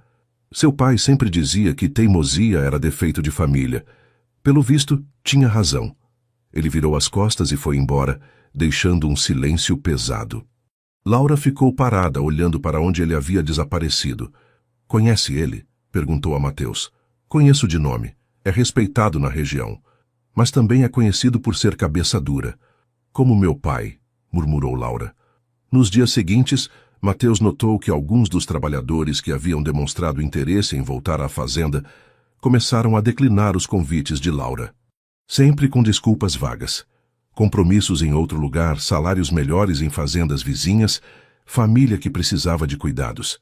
Seu pai sempre dizia que teimosia era defeito de família. Pelo visto, tinha razão. Ele virou as costas e foi embora, deixando um silêncio pesado. Laura ficou parada, olhando para onde ele havia desaparecido. Conhece ele? Perguntou a Mateus. Conheço de nome. É respeitado na região. Mas também é conhecido por ser cabeça dura. Como meu pai, murmurou Laura. Nos dias seguintes, Mateus notou que alguns dos trabalhadores que haviam demonstrado interesse em voltar à fazenda começaram a declinar os convites de Laura. Sempre com desculpas vagas. Compromissos em outro lugar, salários melhores em fazendas vizinhas, família que precisava de cuidados.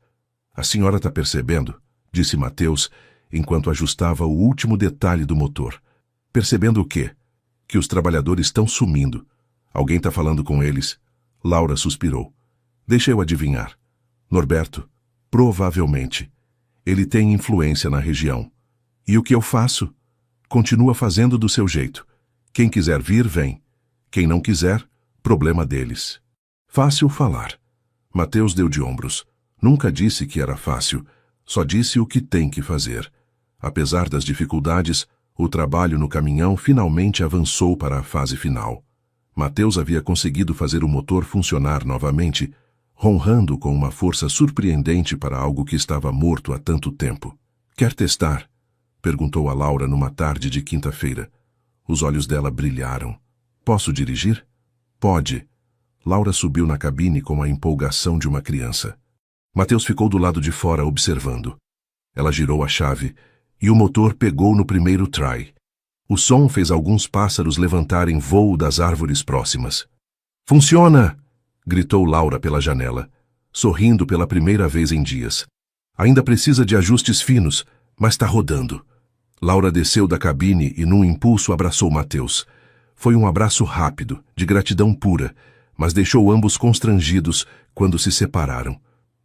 A senhora está percebendo? Disse Mateus, enquanto ajustava o último detalhe do motor. Percebendo o quê? Que os trabalhadores estão sumindo. Alguém está falando com eles. Laura suspirou. Deixa eu adivinhar. Norberto, provavelmente. Ele tem influência na região. E o que eu faço? Continua fazendo do seu jeito. Quem quiser vir, vem. Quem não quiser, problema deles. Fácil falar. Mateus deu de ombros. Nunca disse que era fácil, só disse o que tem que fazer. Apesar das dificuldades, o trabalho no caminhão finalmente avançou para a fase final. Mateus havia conseguido fazer o motor funcionar novamente, ronrando com uma força surpreendente para algo que estava morto há tanto tempo. Quer testar? Perguntou a Laura numa tarde de quinta-feira. Os olhos dela brilharam. Posso dirigir? Pode. Laura subiu na cabine com a empolgação de uma criança. Mateus ficou do lado de fora observando. Ela girou a chave e o motor pegou no primeiro try. O som fez alguns pássaros levantarem voo das árvores próximas. Funciona! Gritou Laura pela janela, sorrindo pela primeira vez em dias. Ainda precisa de ajustes finos, mas está rodando. Laura desceu da cabine e num impulso abraçou Mateus. Foi um abraço rápido, de gratidão pura, mas deixou ambos constrangidos quando se separaram.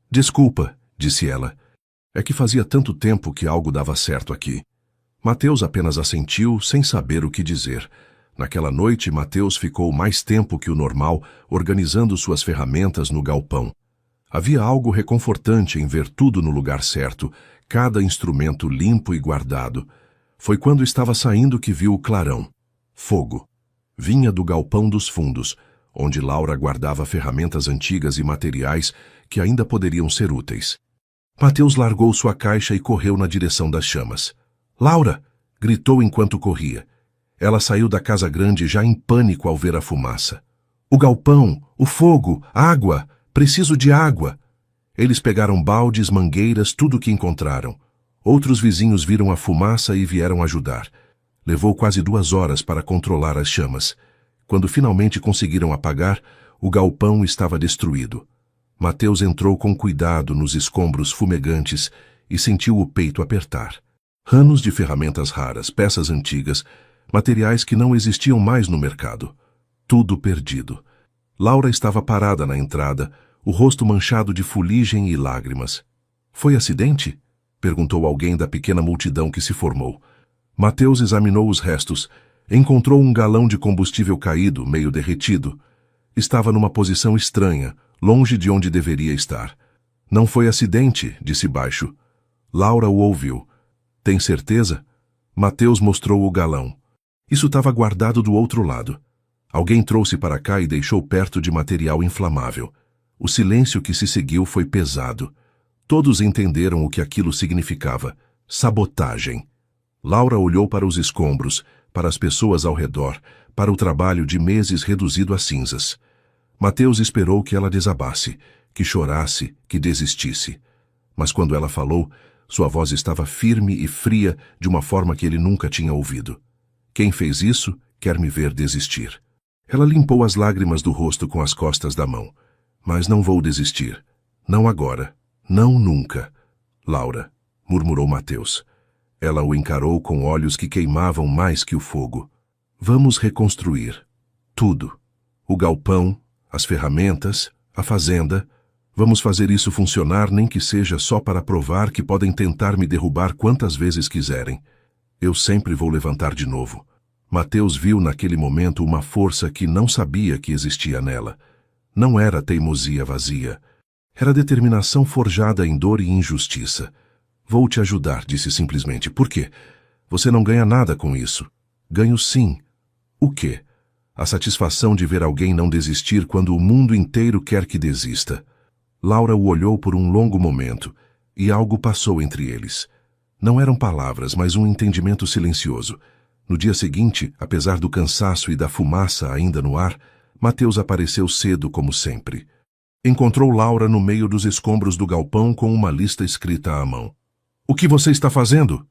Desculpa, disse ela. É que fazia tanto tempo que algo dava certo aqui. Mateus apenas assentiu, sem saber o que dizer. Naquela noite, Mateus ficou mais tempo que o normal, organizando suas ferramentas no galpão. Havia algo reconfortante em ver tudo no lugar certo, cada instrumento limpo e guardado. Foi quando estava saindo que viu o clarão. Fogo. Vinha do galpão dos fundos, onde Laura guardava ferramentas antigas e materiais que ainda poderiam ser úteis. Mateus largou sua caixa e correu na direção das chamas. Laura! Gritou enquanto corria. Ela saiu da casa grande já em pânico ao ver a fumaça. O galpão! O fogo! Água! Preciso de água! Eles pegaram baldes, mangueiras, tudo o que encontraram. Outros vizinhos viram a fumaça e vieram ajudar. Levou quase 2 horas para controlar as chamas. Quando finalmente conseguiram apagar, o galpão estava destruído. Mateus entrou com cuidado nos escombros fumegantes e sentiu o peito apertar. Ranos de ferramentas raras, peças antigas, materiais que não existiam mais no mercado. Tudo perdido. Laura estava parada na entrada, o rosto manchado de fuligem e lágrimas. Foi acidente? Perguntou alguém da pequena multidão que se formou. Mateus examinou os restos. Encontrou um galão de combustível caído, meio derretido. Estava numa posição estranha, longe de onde deveria estar. Não foi acidente, disse baixo. Laura o ouviu. Tem certeza? Mateus mostrou o galão. Isso estava guardado do outro lado. Alguém trouxe para cá e deixou perto de material inflamável. O silêncio que se seguiu foi pesado. Todos entenderam o que aquilo significava. Sabotagem. Laura olhou para os escombros, para as pessoas ao redor, para o trabalho de meses reduzido a cinzas. Mateus esperou que ela desabasse, que chorasse, que desistisse. Mas quando ela falou, sua voz estava firme e fria de uma forma que ele nunca tinha ouvido. Quem fez isso quer me ver desistir. Ela limpou as lágrimas do rosto com as costas da mão. Mas não vou desistir. Não agora. Não nunca. Laura, murmurou Mateus. Ela o encarou com olhos que queimavam mais que o fogo. Vamos reconstruir. Tudo. O galpão, as ferramentas, a fazenda. Vamos fazer isso funcionar, nem que seja só para provar que podem tentar me derrubar quantas vezes quiserem. Eu sempre vou levantar de novo. Mateus viu naquele momento uma força que não sabia que existia nela. Não era teimosia vazia. Era determinação forjada em dor e injustiça. Vou te ajudar, disse simplesmente. Por quê? Você não ganha nada com isso. Ganho sim. O quê? A satisfação de ver alguém não desistir quando o mundo inteiro quer que desista. Laura o olhou por um longo momento, e algo passou entre eles. Não eram palavras, mas um entendimento silencioso. No dia seguinte, apesar do cansaço e da fumaça ainda no ar, Mateus apareceu cedo como sempre. Encontrou Laura no meio dos escombros do galpão com uma lista escrita à mão. O que você está fazendo?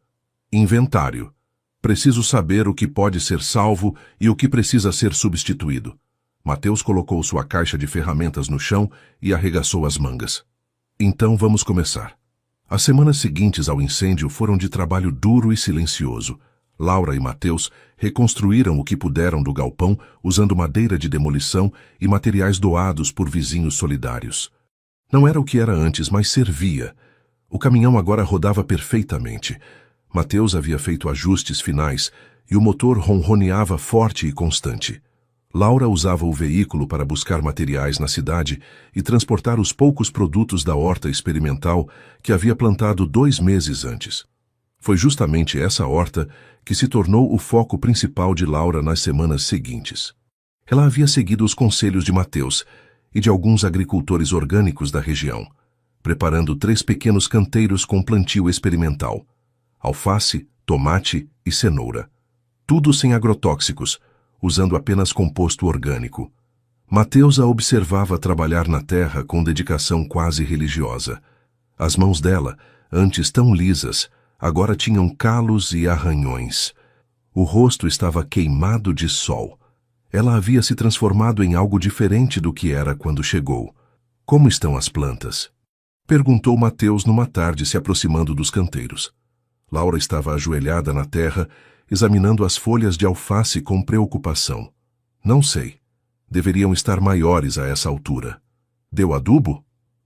Inventário. Preciso saber o que pode ser salvo e o que precisa ser substituído. Mateus colocou sua caixa de ferramentas no chão e arregaçou as mangas. Então vamos começar. As semanas seguintes ao incêndio foram de trabalho duro e silencioso. Laura e Mateus reconstruíram o que puderam do galpão usando madeira de demolição e materiais doados por vizinhos solidários. Não era o que era antes, mas servia. O caminhão agora rodava perfeitamente. Mateus havia feito ajustes finais e o motor ronroneava forte e constante. Laura usava o veículo para buscar materiais na cidade e transportar os poucos produtos da horta experimental que havia plantado 2 meses antes. Foi justamente essa horta que se tornou o foco principal de Laura nas semanas seguintes. Ela havia seguido os conselhos de Mateus e de alguns agricultores orgânicos da região, preparando 3 pequenos canteiros com plantio experimental: alface, tomate e cenoura. Tudo sem agrotóxicos, usando apenas composto orgânico. Mateus a observava trabalhar na terra com dedicação quase religiosa. As mãos dela, antes tão lisas, agora tinham calos e arranhões. O rosto estava queimado de sol. Ela havia se transformado em algo diferente do que era quando chegou. Como estão as plantas? Perguntou Mateus numa tarde se aproximando dos canteiros. Laura estava ajoelhada na terra, examinando as folhas de alface com preocupação. Não sei. Deveriam estar maiores a essa altura. Deu adubo?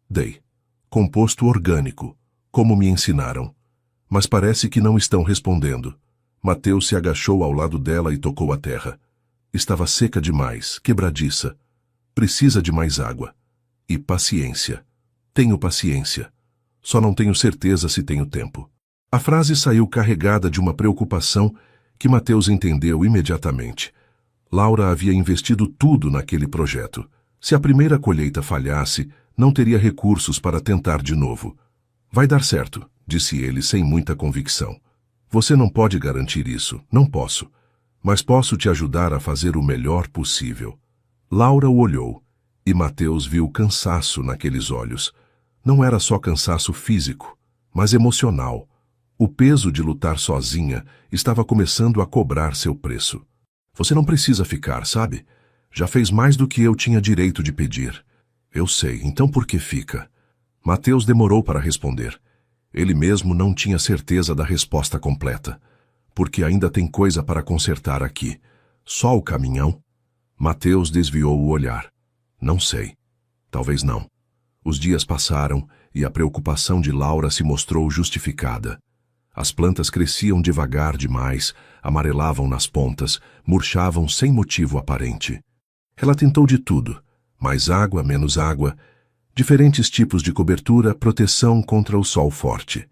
Dei. Composto orgânico, como me ensinaram. Mas parece que não estão respondendo. Mateus se agachou ao lado dela e tocou a terra. Estava seca demais, quebradiça. Precisa de mais água. E paciência. Tenho paciência. Só não tenho certeza se tenho tempo. A frase saiu carregada de uma preocupação que Mateus entendeu imediatamente. Laura havia investido tudo naquele projeto. Se a primeira colheita falhasse, não teria recursos para tentar de novo. Vai dar certo, disse ele sem muita convicção. Você não pode garantir isso, não posso. Mas posso te ajudar a fazer o melhor possível. Laura o olhou, e Mateus viu cansaço naqueles olhos. Não era só cansaço físico, mas emocional. O peso de lutar sozinha estava começando a cobrar seu preço. Você não precisa ficar, sabe? Já fez mais do que eu tinha direito de pedir. Eu sei, então por que fica? Mateus demorou para responder. Ele mesmo não tinha certeza da resposta completa. Porque ainda tem coisa para consertar aqui. Só o caminhão? Mateus desviou o olhar. Não sei. Talvez não. Os dias passaram e a preocupação de Laura se mostrou justificada. As plantas cresciam devagar demais, amarelavam nas pontas, murchavam sem motivo aparente. Ela tentou de tudo: mais água, menos água, diferentes tipos de cobertura, proteção contra o sol forte.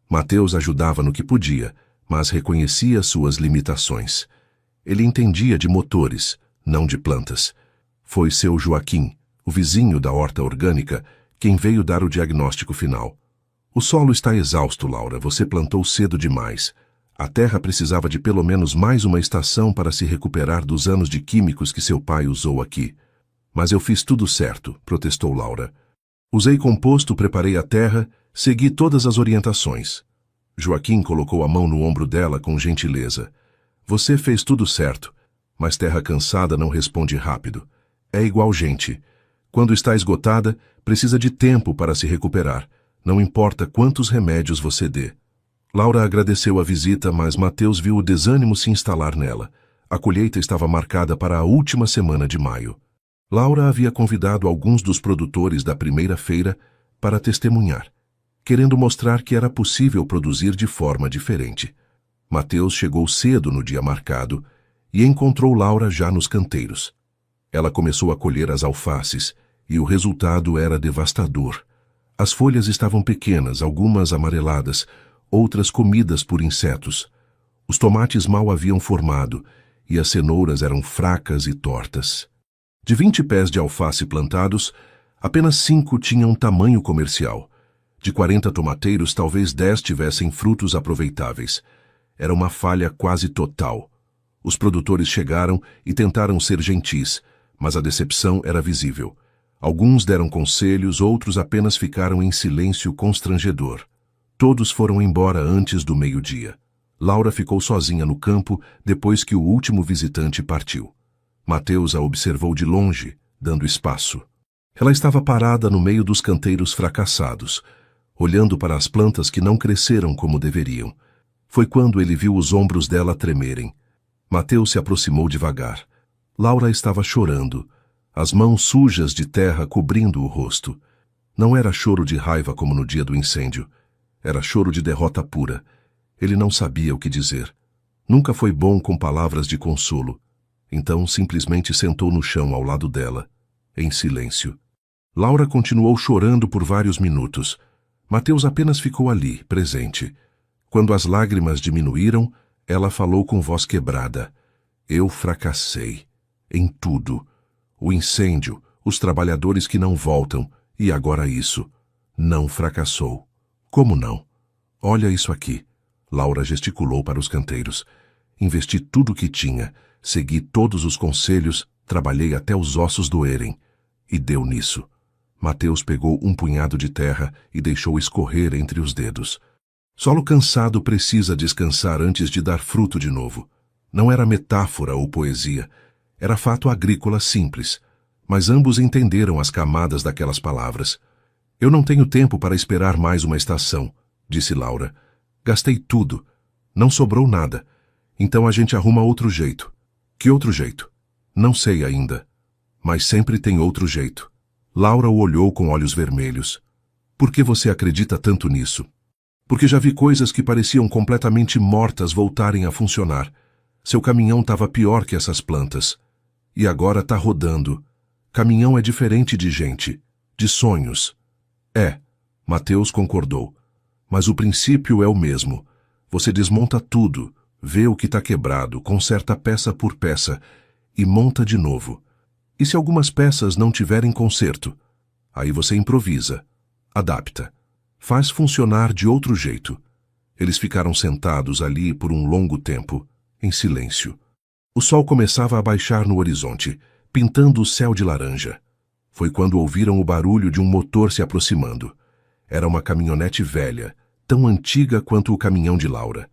Mateus ajudava no que podia, mas reconhecia suas limitações. Ele entendia de motores, não de plantas. Foi seu Joaquim, o vizinho da horta orgânica, quem veio dar o diagnóstico final. O solo está exausto, Laura. Você plantou cedo demais. A terra precisava de pelo menos mais uma estação para se recuperar dos anos de químicos que seu pai usou aqui. Mas eu fiz tudo certo, protestou Laura. Usei composto, preparei a terra, segui todas as orientações. Joaquim colocou a mão no ombro dela com gentileza. Você fez tudo certo, mas terra cansada não responde rápido. É igual gente. Quando está esgotada, precisa de tempo para se recuperar. Não importa quantos remédios você dê. Laura agradeceu a visita, mas Mateus viu o desânimo se instalar nela. A colheita estava marcada para a última semana de maio. Laura havia convidado alguns dos produtores da primeira feira para testemunhar, querendo mostrar que era possível produzir de forma diferente. Mateus chegou cedo no dia marcado e encontrou Laura já nos canteiros. Ela começou a colher as alfaces e o resultado era devastador. As folhas estavam pequenas, algumas amareladas, outras comidas por insetos. Os tomates mal haviam formado e as cenouras eram fracas e tortas. De 20 pés de alface plantados, apenas 5 tinham tamanho comercial. De 40 tomateiros, talvez 10 tivessem frutos aproveitáveis. Era uma falha quase total. Os produtores chegaram e tentaram ser gentis, mas a decepção era visível. Alguns deram conselhos, outros apenas ficaram em silêncio constrangedor. Todos foram embora antes do meio-dia. Laura ficou sozinha no campo depois que o último visitante partiu. Mateus a observou de longe, dando espaço. Ela estava parada no meio dos canteiros fracassados, olhando para as plantas que não cresceram como deveriam. Foi quando ele viu os ombros dela tremerem. Mateus se aproximou devagar. Laura estava chorando, as mãos sujas de terra cobrindo o rosto. Não era choro de raiva como no dia do incêndio. Era choro de derrota pura. Ele não sabia o que dizer. Nunca foi bom com palavras de consolo. Então simplesmente sentou no chão ao lado dela, em silêncio. Laura continuou chorando por vários minutos. Mateus apenas ficou ali, presente. Quando as lágrimas diminuíram, ela falou com voz quebrada. Eu fracassei. Em tudo. O incêndio, os trabalhadores que não voltam, e agora isso. Não fracassou. Como não? Olha isso aqui. Laura gesticulou para os canteiros. Investi tudo o que tinha, segui todos os conselhos, trabalhei até os ossos doerem. E deu nisso. Mateus pegou um punhado de terra e deixou escorrer entre os dedos. Solo cansado precisa descansar antes de dar fruto de novo. Não era metáfora ou poesia. Era fato agrícola simples. Mas ambos entenderam as camadas daquelas palavras. Eu não tenho tempo para esperar mais uma estação, disse Laura. Gastei tudo. Não sobrou nada. Então a gente arruma outro jeito. Que outro jeito? Não sei ainda. Mas sempre tem outro jeito. Laura o olhou com olhos vermelhos. Por que você acredita tanto nisso? Porque já vi coisas que pareciam completamente mortas voltarem a funcionar. Seu caminhão estava pior que essas plantas. E agora está rodando. Caminhão é diferente de gente, de sonhos. É, Mateus concordou. Mas o princípio é o mesmo. Você desmonta tudo, vê o que está quebrado, conserta peça por peça e monta de novo. E se algumas peças não tiverem conserto? Aí você improvisa, adapta, faz funcionar de outro jeito. Eles ficaram sentados ali por um longo tempo, em silêncio. O sol começava a baixar no horizonte, pintando o céu de laranja. Foi quando ouviram o barulho de um motor se aproximando. Era uma caminhonete velha, tão antiga quanto o caminhão de Laura.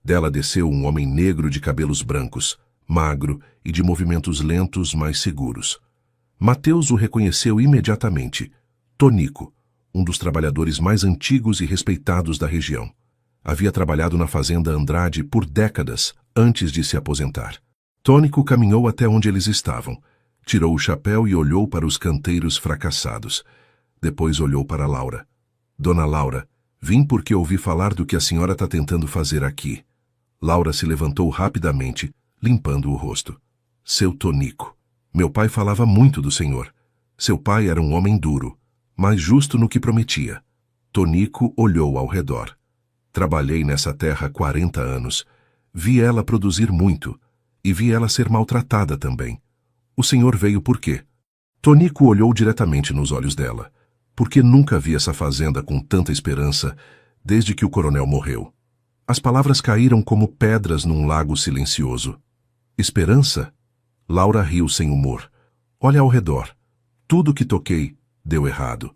Dela desceu um homem negro de cabelos brancos, magro e de movimentos lentos, mas seguros. Mateus o reconheceu imediatamente. Tonico, um dos trabalhadores mais antigos e respeitados da região. Havia trabalhado na fazenda Andrade por décadas antes de se aposentar. Tônico caminhou até onde eles estavam, tirou o chapéu e olhou para os canteiros fracassados. Depois olhou para Laura. Dona Laura, vim porque ouvi falar do que a senhora está tentando fazer aqui. Laura se levantou rapidamente, limpando o rosto. Seu Tonico. Meu pai falava muito do senhor. Seu pai era um homem duro, mas justo no que prometia. Tonico olhou ao redor. Trabalhei nessa terra há 40 anos. Vi ela produzir muito, e vi ela ser maltratada também. O senhor veio por quê? Tonico olhou diretamente nos olhos dela. Porque nunca vi essa fazenda com tanta esperança desde que o coronel morreu. As palavras caíram como pedras num lago silencioso. Esperança? Laura riu sem humor. Olha ao redor. Tudo que toquei deu errado.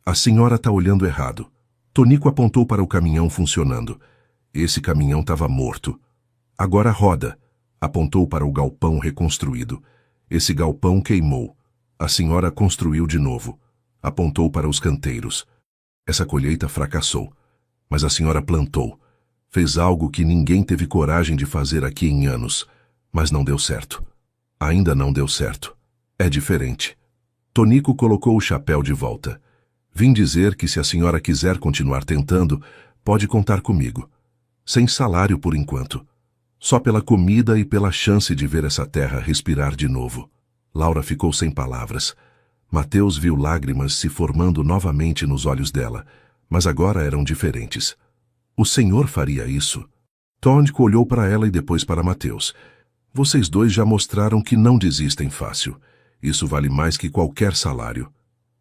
A senhora está olhando errado. Tonico apontou para o caminhão funcionando. Esse caminhão estava morto. Agora roda. Apontou para o galpão reconstruído. Esse galpão queimou. A senhora construiu de novo. Apontou para os canteiros. Essa colheita fracassou. Mas a senhora plantou. Fez algo que ninguém teve coragem de fazer aqui em anos. Mas não deu certo. Ainda não deu certo. É diferente. Tonico colocou o chapéu de volta. Vim dizer que se a senhora quiser continuar tentando, pode contar comigo. Sem salário por enquanto. Só pela comida e pela chance de ver essa terra respirar de novo. Laura ficou sem palavras. Mateus viu lágrimas se formando novamente nos olhos dela, mas agora eram diferentes. O senhor faria isso? Tonico olhou para ela e depois para Mateus. Vocês dois já mostraram que não desistem fácil. Isso vale mais que qualquer salário.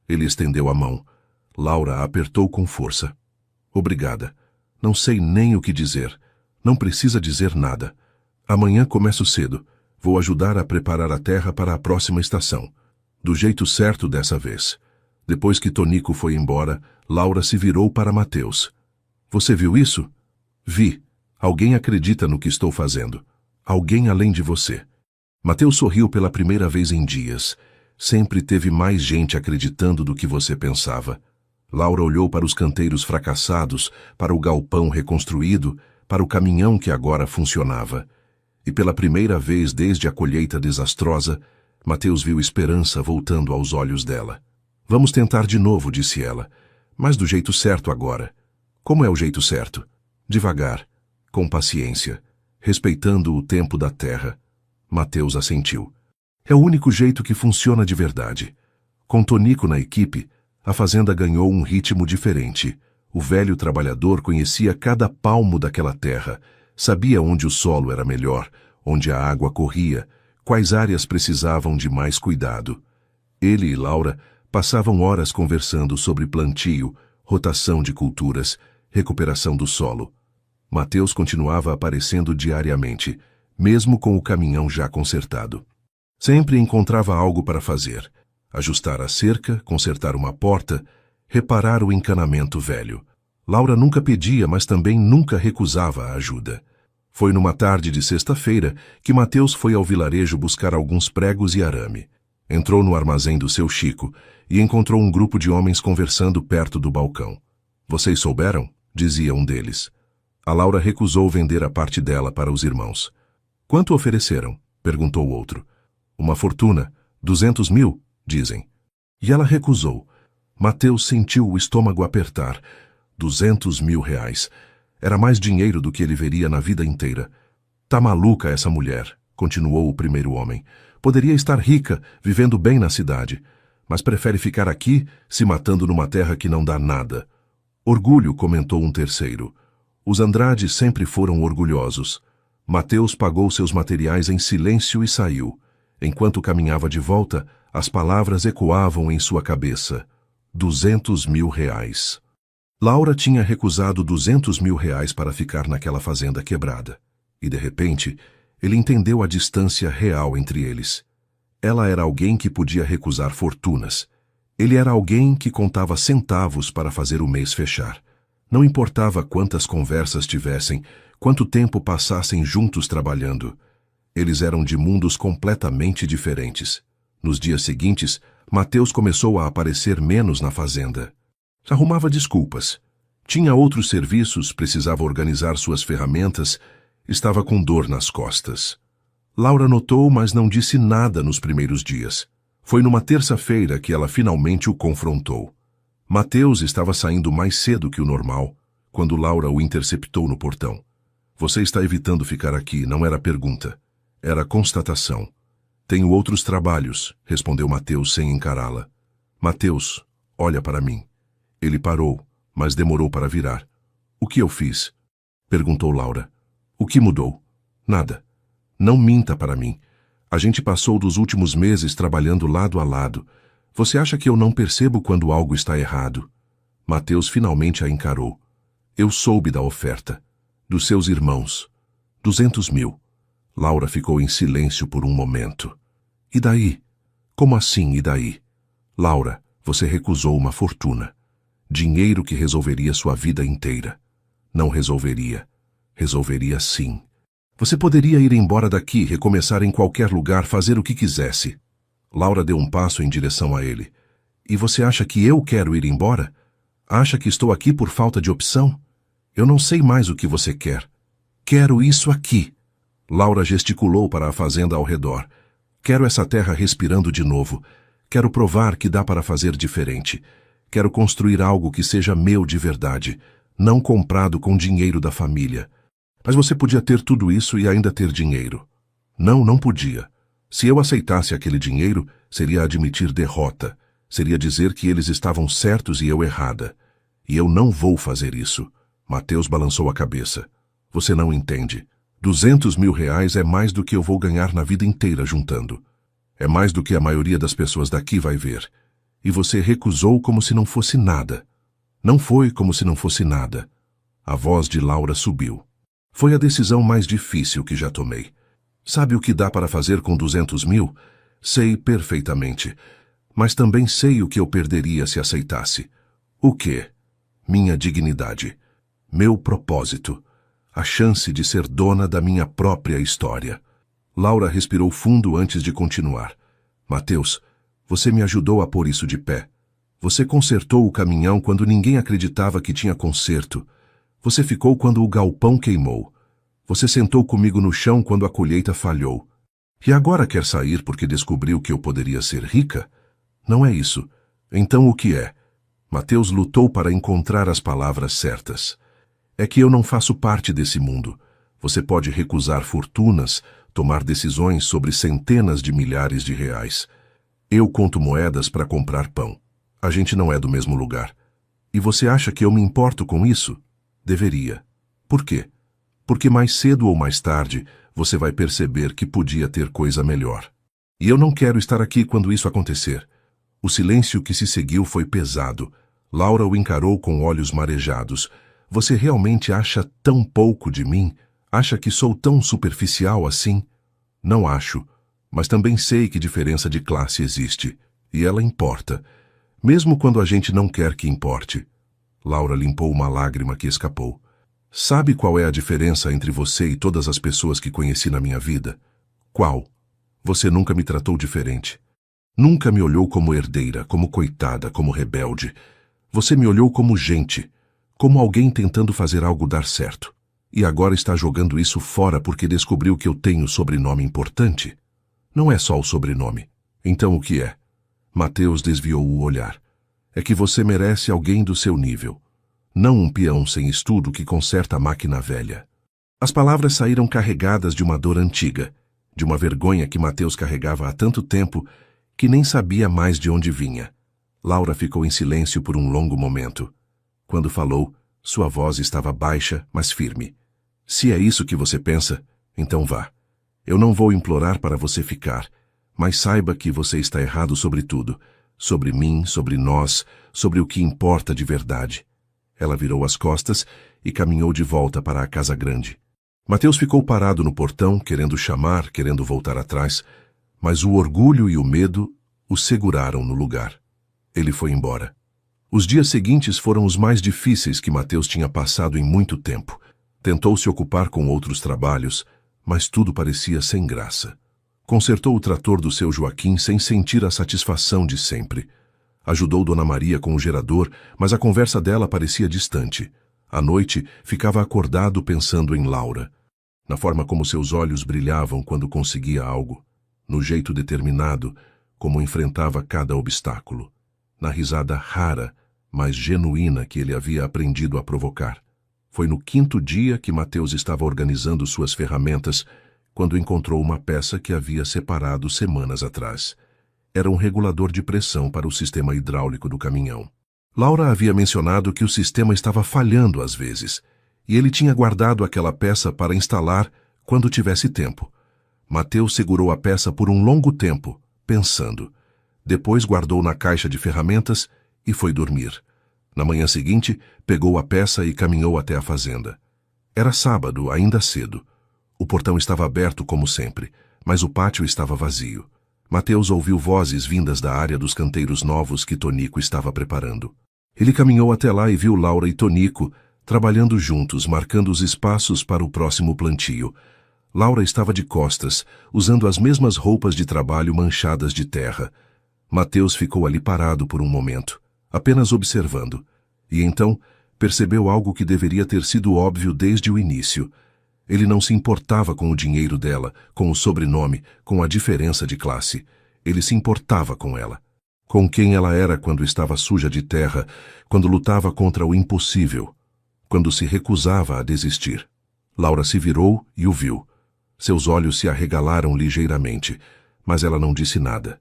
Ele estendeu a mão. Laura a apertou com força. Obrigada. Não sei nem o que dizer. Não precisa dizer nada. Amanhã começo cedo. Vou ajudar a preparar a terra para a próxima estação. Do jeito certo dessa vez. Depois que Tonico foi embora, Laura se virou para Mateus. Você viu isso? Vi. Alguém acredita no que estou fazendo. Alguém além de você. Mateus sorriu pela primeira vez em dias. Sempre teve mais gente acreditando do que você pensava. Laura olhou para os canteiros fracassados, para o galpão reconstruído, para o caminhão que agora funcionava. E pela primeira vez desde a colheita desastrosa, Mateus viu esperança voltando aos olhos dela. Vamos tentar de novo, disse ela, mas do jeito certo agora. Como é o jeito certo? Devagar, com paciência, respeitando o tempo da terra. Mateus assentiu. É o único jeito que funciona de verdade. Com Tonico na equipe, a fazenda ganhou um ritmo diferente. O velho trabalhador conhecia cada palmo daquela terra, sabia onde o solo era melhor, onde a água corria, quais áreas precisavam de mais cuidado. Ele e Laura passavam horas conversando sobre plantio, rotação de culturas, recuperação do solo. Mateus continuava aparecendo diariamente, mesmo com o caminhão já consertado. Sempre encontrava algo para fazer. Ajustar a cerca, consertar uma porta, reparar o encanamento velho. Laura nunca pedia, mas também nunca recusava a ajuda. Foi numa tarde de sexta-feira que Mateus foi ao vilarejo buscar alguns pregos e arame. Entrou no armazém do seu Chico e encontrou um grupo de homens conversando perto do balcão. Vocês souberam? Dizia um deles. A Laura recusou vender a parte dela para os irmãos. Quanto ofereceram? Perguntou o outro. Uma fortuna, 200 mil, dizem. E ela recusou. Mateus sentiu o estômago apertar. 200 mil reais. Era mais dinheiro do que ele veria na vida inteira. Tá maluca essa mulher, continuou o primeiro homem. Poderia estar rica, vivendo bem na cidade, mas prefere ficar aqui, se matando numa terra que não dá nada. Orgulho, comentou um terceiro. Os Andrade sempre foram orgulhosos. Mateus pagou seus materiais em silêncio e saiu. Enquanto caminhava de volta, as palavras ecoavam em sua cabeça. 200 mil reais. Laura tinha recusado 200 mil reais para ficar naquela fazenda quebrada. E, de repente, ele entendeu a distância real entre eles. Ela era alguém que podia recusar fortunas. Ele era alguém que contava centavos para fazer o mês fechar. Não importava quantas conversas tivessem, quanto tempo passassem juntos trabalhando. Eles eram de mundos completamente diferentes. Nos dias seguintes, Mateus começou a aparecer menos na fazenda. Arrumava desculpas. Tinha outros serviços, precisava organizar suas ferramentas, estava com dor nas costas. Laura notou, mas não disse nada nos primeiros dias. Foi numa terça-feira que ela finalmente o confrontou. Mateus estava saindo mais cedo que o normal, quando Laura o interceptou no portão. Você está evitando ficar aqui, não era pergunta. Era constatação. Tenho outros trabalhos, respondeu Mateus sem encará-la. Mateus, olha para mim. Ele parou, mas demorou para virar. O que eu fiz? Perguntou Laura. O que mudou? Nada. Não minta para mim. A gente passou dos últimos meses trabalhando lado a lado. Você acha que eu não percebo quando algo está errado? Mateus finalmente a encarou. Eu soube da oferta. Dos seus irmãos. 200 mil. Laura ficou em silêncio por um momento. E daí? Como assim, e daí? Laura, você recusou uma fortuna. Dinheiro que resolveria sua vida inteira. Não resolveria. Resolveria sim. Você poderia ir embora daqui, recomeçar em qualquer lugar, fazer o que quisesse. Laura deu um passo em direção a ele. E você acha que eu quero ir embora? Acha que estou aqui por falta de opção? Eu não sei mais o que você quer. Quero isso aqui. Laura gesticulou para a fazenda ao redor. Quero essa terra respirando de novo. Quero provar que dá para fazer diferente. Quero construir algo que seja meu de verdade, não comprado com dinheiro da família. Mas você podia ter tudo isso e ainda ter dinheiro. Não, não podia. Se eu aceitasse aquele dinheiro, seria admitir derrota. Seria dizer que eles estavam certos e eu errada. E eu não vou fazer isso. Mateus balançou a cabeça. Você não entende. 200 mil reais é mais do que eu vou ganhar na vida inteira juntando. É mais do que a maioria das pessoas daqui vai ver. E você recusou como se não fosse nada. Não foi como se não fosse nada. A voz de Laura subiu. Foi a decisão mais difícil que já tomei. Sabe o que dá para fazer com 200 mil? Sei perfeitamente. Mas também sei o que eu perderia se aceitasse. O quê? Minha dignidade. Meu propósito. A chance de ser dona da minha própria história. Laura respirou fundo antes de continuar. Mateus, você me ajudou a pôr isso de pé. Você consertou o caminhão quando ninguém acreditava que tinha conserto. Você ficou quando o galpão queimou. Você sentou comigo no chão quando a colheita falhou. E agora quer sair porque descobriu que eu poderia ser rica? Não é isso. Então o que é? Mateus lutou para encontrar as palavras certas. É que eu não faço parte desse mundo. Você pode recusar fortunas, tomar decisões sobre centenas de milhares de reais. Eu conto moedas para comprar pão. A gente não é do mesmo lugar. E você acha que eu me importo com isso? Deveria. Por quê? Porque mais cedo ou mais tarde você vai perceber que podia ter coisa melhor. E eu não quero estar aqui quando isso acontecer. O silêncio que se seguiu foi pesado. Laura o encarou com olhos marejados. Você realmente acha tão pouco de mim? Acha que sou tão superficial assim? Não acho. Mas também sei que diferença de classe existe. E ela importa. Mesmo quando a gente não quer que importe. Laura limpou uma lágrima que escapou. Sabe qual é a diferença entre você e todas as pessoas que conheci na minha vida? Qual? Você nunca me tratou diferente. Nunca me olhou como herdeira, como coitada, como rebelde. Você me olhou como gente, como alguém tentando fazer algo dar certo. E agora está jogando isso fora porque descobriu que eu tenho sobrenome importante? Não é só o sobrenome. Então o que é? Mateus desviou o olhar. É que você merece alguém do seu nível. Não um peão sem estudo que conserta a máquina velha. As palavras saíram carregadas de uma dor antiga, de uma vergonha que Mateus carregava há tanto tempo que nem sabia mais de onde vinha. Laura ficou em silêncio por um longo momento. Quando falou, sua voz estava baixa, mas firme. Se é isso que você pensa, então vá. Eu não vou implorar para você ficar, mas saiba que você está errado sobre tudo. Sobre mim, sobre nós, sobre o que importa de verdade. Ela virou as costas e caminhou de volta para a casa grande. Mateus ficou parado no portão, querendo chamar, querendo voltar atrás, mas o orgulho e o medo o seguraram no lugar. Ele foi embora. Os dias seguintes foram os mais difíceis que Mateus tinha passado em muito tempo. Tentou se ocupar com outros trabalhos, mas tudo parecia sem graça. Consertou o trator do seu Joaquim sem sentir a satisfação de sempre. Ajudou Dona Maria com o gerador, mas a conversa dela parecia distante. À noite, ficava acordado pensando em Laura. Na forma como seus olhos brilhavam quando conseguia algo. No jeito determinado, como enfrentava cada obstáculo. Na risada rara, mas genuína que ele havia aprendido a provocar. Foi no 5º dia que Mateus estava organizando suas ferramentas, quando encontrou uma peça que havia separado semanas atrás. Era um regulador de pressão para o sistema hidráulico do caminhão. Laura havia mencionado que o sistema estava falhando às vezes, e ele tinha guardado aquela peça para instalar quando tivesse tempo. Mateus segurou a peça por um longo tempo, pensando. Depois guardou na caixa de ferramentas e foi dormir. Na manhã seguinte, pegou a peça e caminhou até a fazenda. Era sábado, ainda cedo. O portão estava aberto como sempre, mas o pátio estava vazio. Mateus ouviu vozes vindas da área dos canteiros novos que Tonico estava preparando. Ele caminhou até lá e viu Laura e Tonico trabalhando juntos, marcando os espaços para o próximo plantio. Laura estava de costas, usando as mesmas roupas de trabalho manchadas de terra. Mateus ficou ali parado por um momento, apenas observando, e então percebeu algo que deveria ter sido óbvio desde o início. Ele não se importava com o dinheiro dela, com o sobrenome, com a diferença de classe. Ele se importava com ela. Com quem ela era quando estava suja de terra, quando lutava contra o impossível, quando se recusava a desistir. Laura se virou e o viu. Seus olhos se arregalaram ligeiramente, mas ela não disse nada.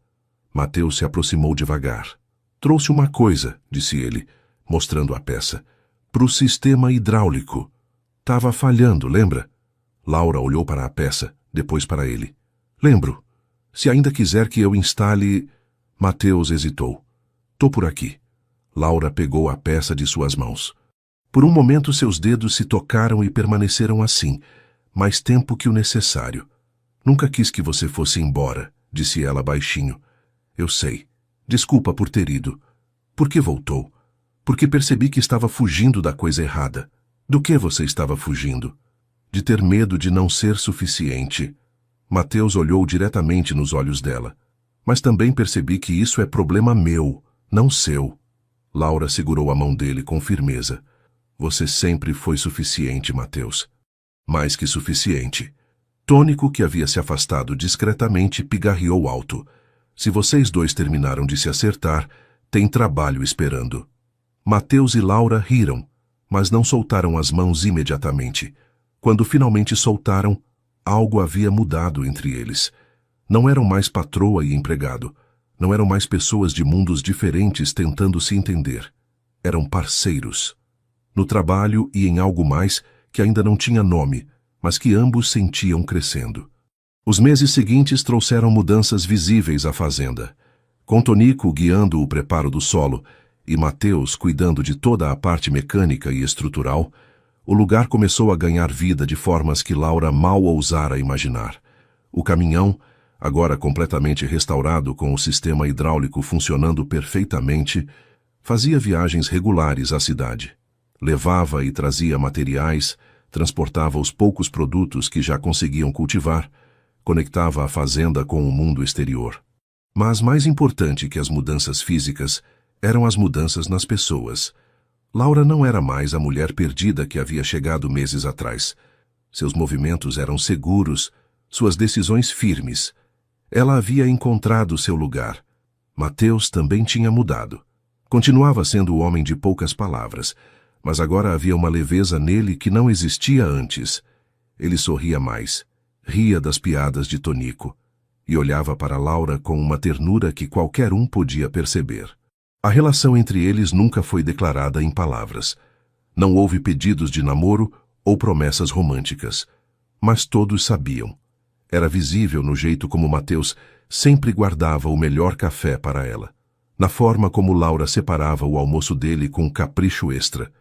Mateus se aproximou devagar. Trouxe uma coisa, disse ele, mostrando a peça. Pro sistema hidráulico. Tava falhando, lembra? Laura olhou para a peça, depois para ele. Lembro. Se ainda quiser que eu instale... Mateus hesitou. Tô por aqui. Laura pegou a peça de suas mãos. Por um momento seus dedos se tocaram e permaneceram assim, mais tempo que o necessário. Nunca quis que você fosse embora, disse ela baixinho. Eu sei. Desculpa por ter ido. Por que voltou? Porque percebi que estava fugindo da coisa errada. Do que você estava fugindo? De ter medo de não ser suficiente. Mateus olhou diretamente nos olhos dela. Mas também percebi que isso é problema meu, não seu. Laura segurou a mão dele com firmeza. Você sempre foi suficiente, Mateus. Mais que suficiente. Tônico, que havia se afastado discretamente, pigarreou alto. Se vocês dois terminaram de se acertar, tem trabalho esperando. Mateus e Laura riram, mas não soltaram as mãos imediatamente. Quando finalmente soltaram, algo havia mudado entre eles. Não eram mais patroa e empregado. Não eram mais pessoas de mundos diferentes tentando se entender. Eram parceiros. No trabalho e em algo mais que ainda não tinha nome, mas que ambos sentiam crescendo. Os meses seguintes trouxeram mudanças visíveis à fazenda. Com Tonico guiando o preparo do solo e Mateus cuidando de toda a parte mecânica e estrutural, o lugar começou a ganhar vida de formas que Laura mal ousara imaginar. O caminhão, agora completamente restaurado com o sistema hidráulico funcionando perfeitamente, fazia viagens regulares à cidade. Levava e trazia materiais, transportava os poucos produtos que já conseguiam cultivar, conectava a fazenda com o mundo exterior. Mas mais importante que as mudanças físicas eram as mudanças nas pessoas. Laura não era mais a mulher perdida que havia chegado meses atrás. Seus movimentos eram seguros, suas decisões firmes. Ela havia encontrado seu lugar. Mateus também tinha mudado. Continuava sendo o homem de poucas palavras, mas agora havia uma leveza nele que não existia antes. Ele sorria mais, ria das piadas de Tonico, e olhava para Laura com uma ternura que qualquer um podia perceber. A relação entre eles nunca foi declarada em palavras. Não houve pedidos de namoro ou promessas românticas, mas todos sabiam. Era visível no jeito como Mateus sempre guardava o melhor café para ela, na forma como Laura separava o almoço dele com capricho extra,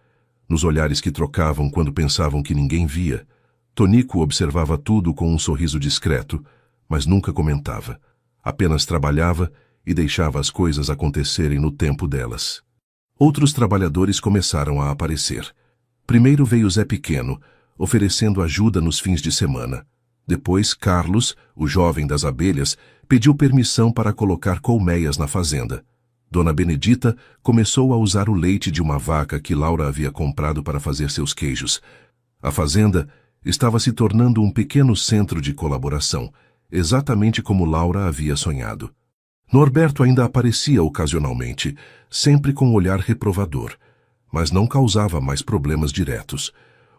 nos olhares que trocavam quando pensavam que ninguém via. Tonico observava tudo com um sorriso discreto, mas nunca comentava. Apenas trabalhava e deixava as coisas acontecerem no tempo delas. Outros trabalhadores começaram a aparecer. Primeiro veio Zé Pequeno, oferecendo ajuda nos fins de semana. Depois, Carlos, o jovem das abelhas, pediu permissão para colocar colmeias na fazenda. Dona Benedita começou a usar o leite de uma vaca que Laura havia comprado para fazer seus queijos. A fazenda estava se tornando um pequeno centro de colaboração, exatamente como Laura havia sonhado. Norberto ainda aparecia ocasionalmente, sempre com um olhar reprovador, mas não causava mais problemas diretos.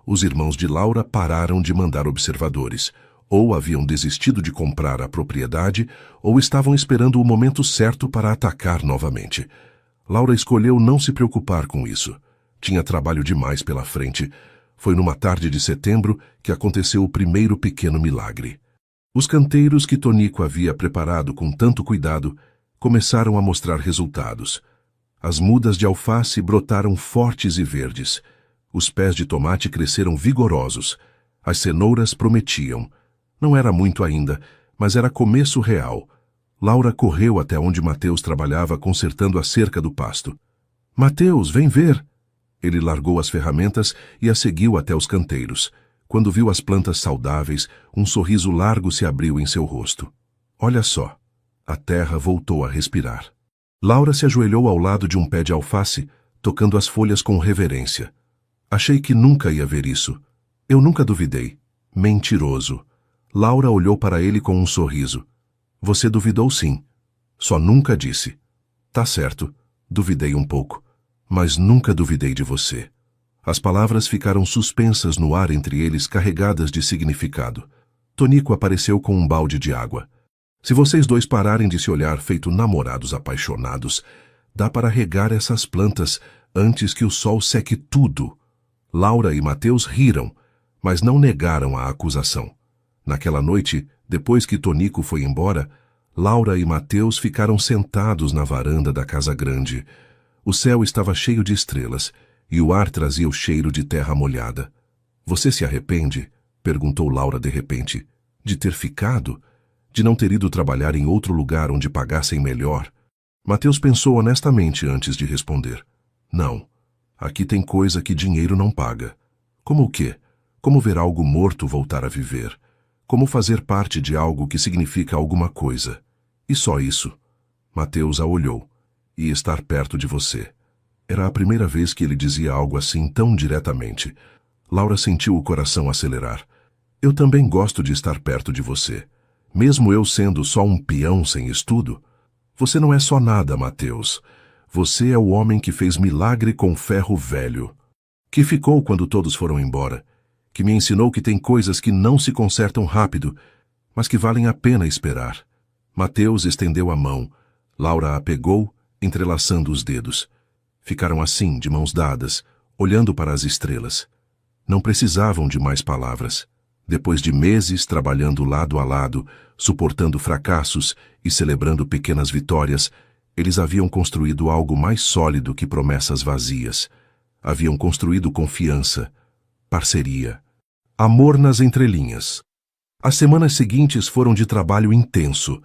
Os irmãos de Laura pararam de mandar observadores, ou haviam desistido de comprar a propriedade, ou estavam esperando o momento certo para atacar novamente. Laura escolheu não se preocupar com isso. Tinha trabalho demais pela frente. Foi numa tarde de setembro que aconteceu o primeiro pequeno milagre. Os canteiros que Tonico havia preparado com tanto cuidado começaram a mostrar resultados. As mudas de alface brotaram fortes e verdes. Os pés de tomate cresceram vigorosos. As cenouras prometiam. Não era muito ainda, mas era começo real. Laura correu até onde Mateus trabalhava consertando a cerca do pasto. Mateus, vem ver! Ele largou as ferramentas e a seguiu até os canteiros. Quando viu as plantas saudáveis, um sorriso largo se abriu em seu rosto. Olha só. A terra voltou a respirar. Laura se ajoelhou ao lado de um pé de alface, tocando as folhas com reverência. Achei que nunca ia ver isso. Eu nunca duvidei. Mentiroso. Laura olhou para ele com um sorriso. Você duvidou sim. Só nunca disse. Tá certo. Duvidei um pouco. Mas nunca duvidei de você. As palavras ficaram suspensas no ar entre eles, carregadas de significado. Tonico apareceu com um balde de água. Se vocês dois pararem de se olhar feito namorados apaixonados, dá para regar essas plantas antes que o sol seque tudo. Laura e Mateus riram, mas não negaram a acusação. Naquela noite, depois que Tonico foi embora, Laura e Mateus ficaram sentados na varanda da casa grande. O céu estava cheio de estrelas e o ar trazia o cheiro de terra molhada. Você se arrepende? Perguntou Laura de repente. De ter ficado? De não ter ido trabalhar em outro lugar onde pagassem melhor? Mateus pensou honestamente antes de responder. Não. Aqui tem coisa que dinheiro não paga. Como o quê? Como ver algo morto voltar a viver? Como fazer parte de algo que significa alguma coisa? E só isso. Mateus a olhou. E estar perto de você. Era a primeira vez que ele dizia algo assim tão diretamente. Laura sentiu o coração acelerar. Eu também gosto de estar perto de você. Mesmo eu sendo só um peão sem estudo. Você não é só nada, Mateus. Você é o homem que fez milagre com ferro velho. Que ficou quando todos foram embora. Que me ensinou que tem coisas que não se consertam rápido, mas que valem a pena esperar. Mateus estendeu a mão. Laura a pegou, entrelaçando os dedos. Ficaram assim, de mãos dadas, olhando para as estrelas. Não precisavam de mais palavras. Depois de meses trabalhando lado a lado, suportando fracassos e celebrando pequenas vitórias, eles haviam construído algo mais sólido que promessas vazias. Haviam construído confiança, parceria, amor nas entrelinhas. As semanas seguintes foram de trabalho intenso.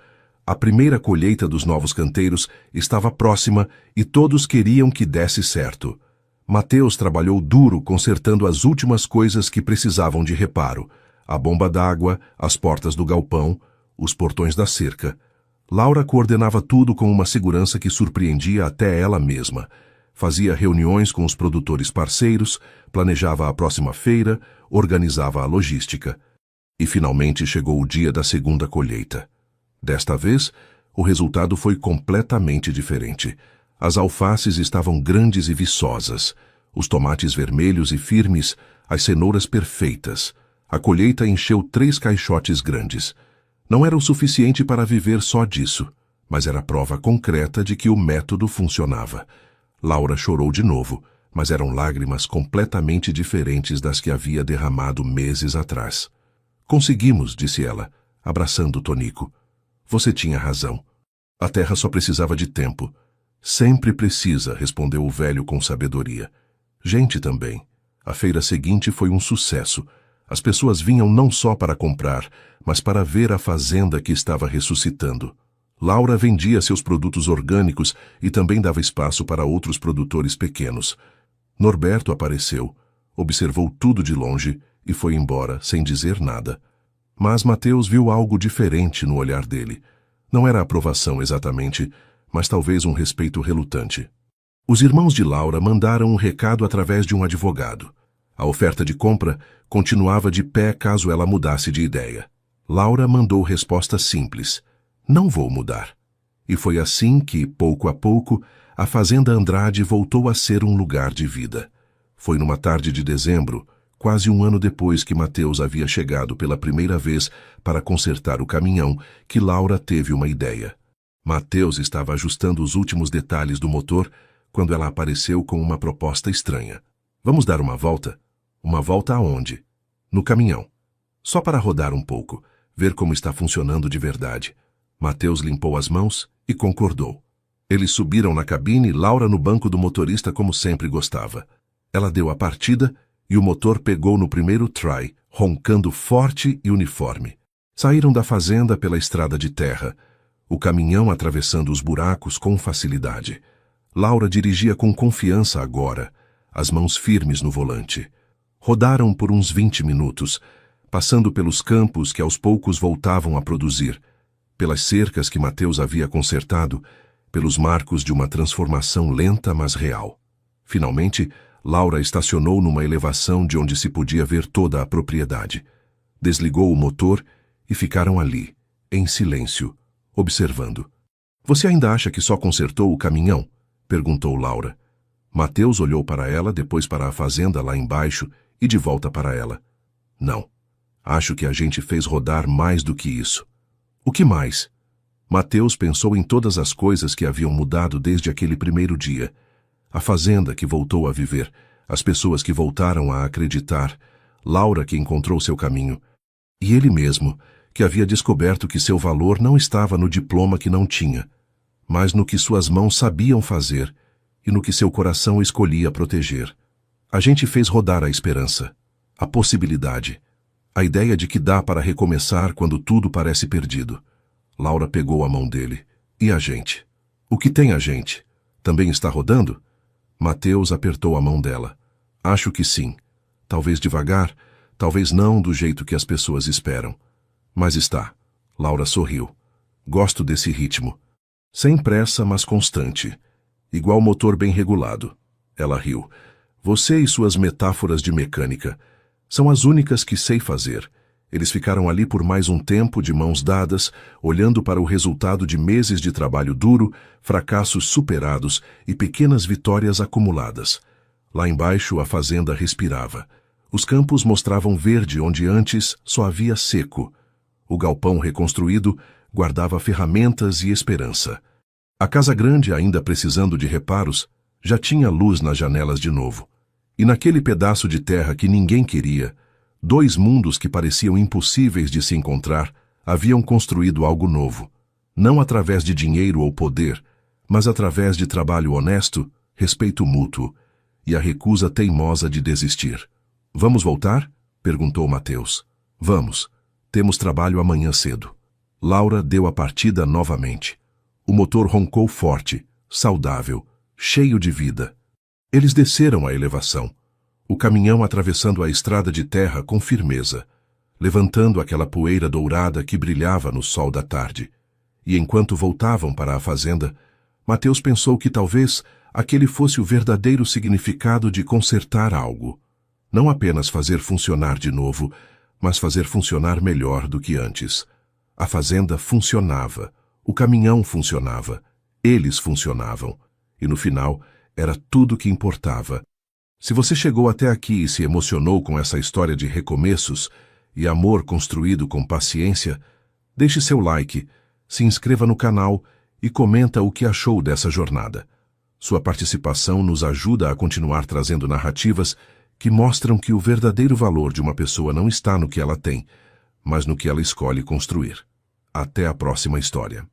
A primeira colheita dos novos canteiros estava próxima e todos queriam que desse certo. Mateus trabalhou duro consertando as últimas coisas que precisavam de reparo. A bomba d'água, as portas do galpão, os portões da cerca. Laura coordenava tudo com uma segurança que surpreendia até ela mesma. Fazia reuniões com os produtores parceiros, planejava a próxima feira, organizava a logística. E finalmente chegou o dia da segunda colheita. Desta vez, o resultado foi completamente diferente. As alfaces estavam grandes e viçosas, os tomates vermelhos e firmes, as cenouras perfeitas. A colheita encheu 3 caixotes grandes. Não era o suficiente para viver só disso, mas era prova concreta de que o método funcionava. Laura chorou de novo, mas eram lágrimas completamente diferentes das que havia derramado meses atrás. Conseguimos, disse ela, abraçando Tonico. Você tinha razão. A terra só precisava de tempo. Sempre precisa, respondeu o velho com sabedoria. Gente também. A feira seguinte foi um sucesso. As pessoas vinham não só para comprar, mas para ver a fazenda que estava ressuscitando. Laura vendia seus produtos orgânicos e também dava espaço para outros produtores pequenos. Norberto apareceu, observou tudo de longe e foi embora, sem dizer nada. Mas Mateus viu algo diferente no olhar dele. Não era aprovação exatamente, mas talvez um respeito relutante. Os irmãos de Laura mandaram um recado através de um advogado. A oferta de compra continuava de pé caso ela mudasse de ideia. Laura mandou resposta simples. Não vou mudar. E foi assim que, pouco a pouco, a Fazenda Andrade voltou a ser um lugar de vida. Foi numa tarde de dezembro, quase um ano depois que Mateus havia chegado pela primeira vez para consertar o caminhão, que Laura teve uma ideia. Mateus estava ajustando os últimos detalhes do motor quando ela apareceu com uma proposta estranha. Vamos dar uma volta? Uma volta aonde? No caminhão. Só para rodar um pouco, ver como está funcionando de verdade. Mateus limpou as mãos e concordou. Eles subiram na cabine, Laura no banco do motorista como sempre gostava. Ela deu a partida e o motor pegou no primeiro try, roncando forte e uniforme. Saíram da fazenda pela estrada de terra, o caminhão atravessando os buracos com facilidade. Laura dirigia com confiança agora, as mãos firmes no volante. Rodaram por uns 20 minutos, passando pelos campos que aos poucos voltavam a produzir, pelas cercas que Mateus havia consertado, pelos marcos de uma transformação lenta mas real. Finalmente, Laura estacionou numa elevação de onde se podia ver toda a propriedade. Desligou o motor e ficaram ali, em silêncio, observando. "Você ainda acha que só consertou o caminhão?" perguntou Laura. Mateus olhou para ela, depois para a fazenda lá embaixo e de volta para ela. "Não. Acho que a gente fez rodar mais do que isso." "O que mais?" Mateus pensou em todas as coisas que haviam mudado desde aquele primeiro dia. A fazenda que voltou a viver, as pessoas que voltaram a acreditar, Laura que encontrou seu caminho, e ele mesmo, que havia descoberto que seu valor não estava no diploma que não tinha, mas no que suas mãos sabiam fazer e no que seu coração escolhia proteger. A gente fez rodar a esperança, a possibilidade, a ideia de que dá para recomeçar quando tudo parece perdido. Laura pegou a mão dele. "E a gente? O que tem a gente? Também está rodando?" Mateus apertou a mão dela. "Acho que sim. Talvez devagar, talvez não do jeito que as pessoas esperam. Mas está." Laura sorriu. "Gosto desse ritmo. Sem pressa, mas constante. Igual motor bem regulado." Ela riu. "Você e suas metáforas de mecânica são as únicas que sei fazer." Eles ficaram ali por mais um tempo, de mãos dadas, olhando para o resultado de meses de trabalho duro, fracassos superados e pequenas vitórias acumuladas. Lá embaixo a fazenda respirava. Os campos mostravam verde onde antes só havia seco. O galpão reconstruído guardava ferramentas e esperança. A casa grande, ainda precisando de reparos, já tinha luz nas janelas de novo. E naquele pedaço de terra que ninguém queria, dois mundos que pareciam impossíveis de se encontrar haviam construído algo novo, não através de dinheiro ou poder, mas através de trabalho honesto, respeito mútuo e a recusa teimosa de desistir. "Vamos voltar?" perguntou Mateus. "Vamos. Temos trabalho amanhã cedo." Laura deu a partida novamente. O motor roncou forte, saudável, cheio de vida. Eles desceram a elevação. O caminhão atravessando a estrada de terra com firmeza, levantando aquela poeira dourada que brilhava no sol da tarde. E enquanto voltavam para a fazenda, Mateus pensou que talvez aquele fosse o verdadeiro significado de consertar algo. Não apenas fazer funcionar de novo, mas fazer funcionar melhor do que antes. A fazenda funcionava, o caminhão funcionava, eles funcionavam, e no final era tudo que importava. Se você chegou até aqui e se emocionou com essa história de recomeços e amor construído com paciência, deixe seu like, se inscreva no canal e comenta o que achou dessa jornada. Sua participação nos ajuda a continuar trazendo narrativas que mostram que o verdadeiro valor de uma pessoa não está no que ela tem, mas no que ela escolhe construir. Até a próxima história.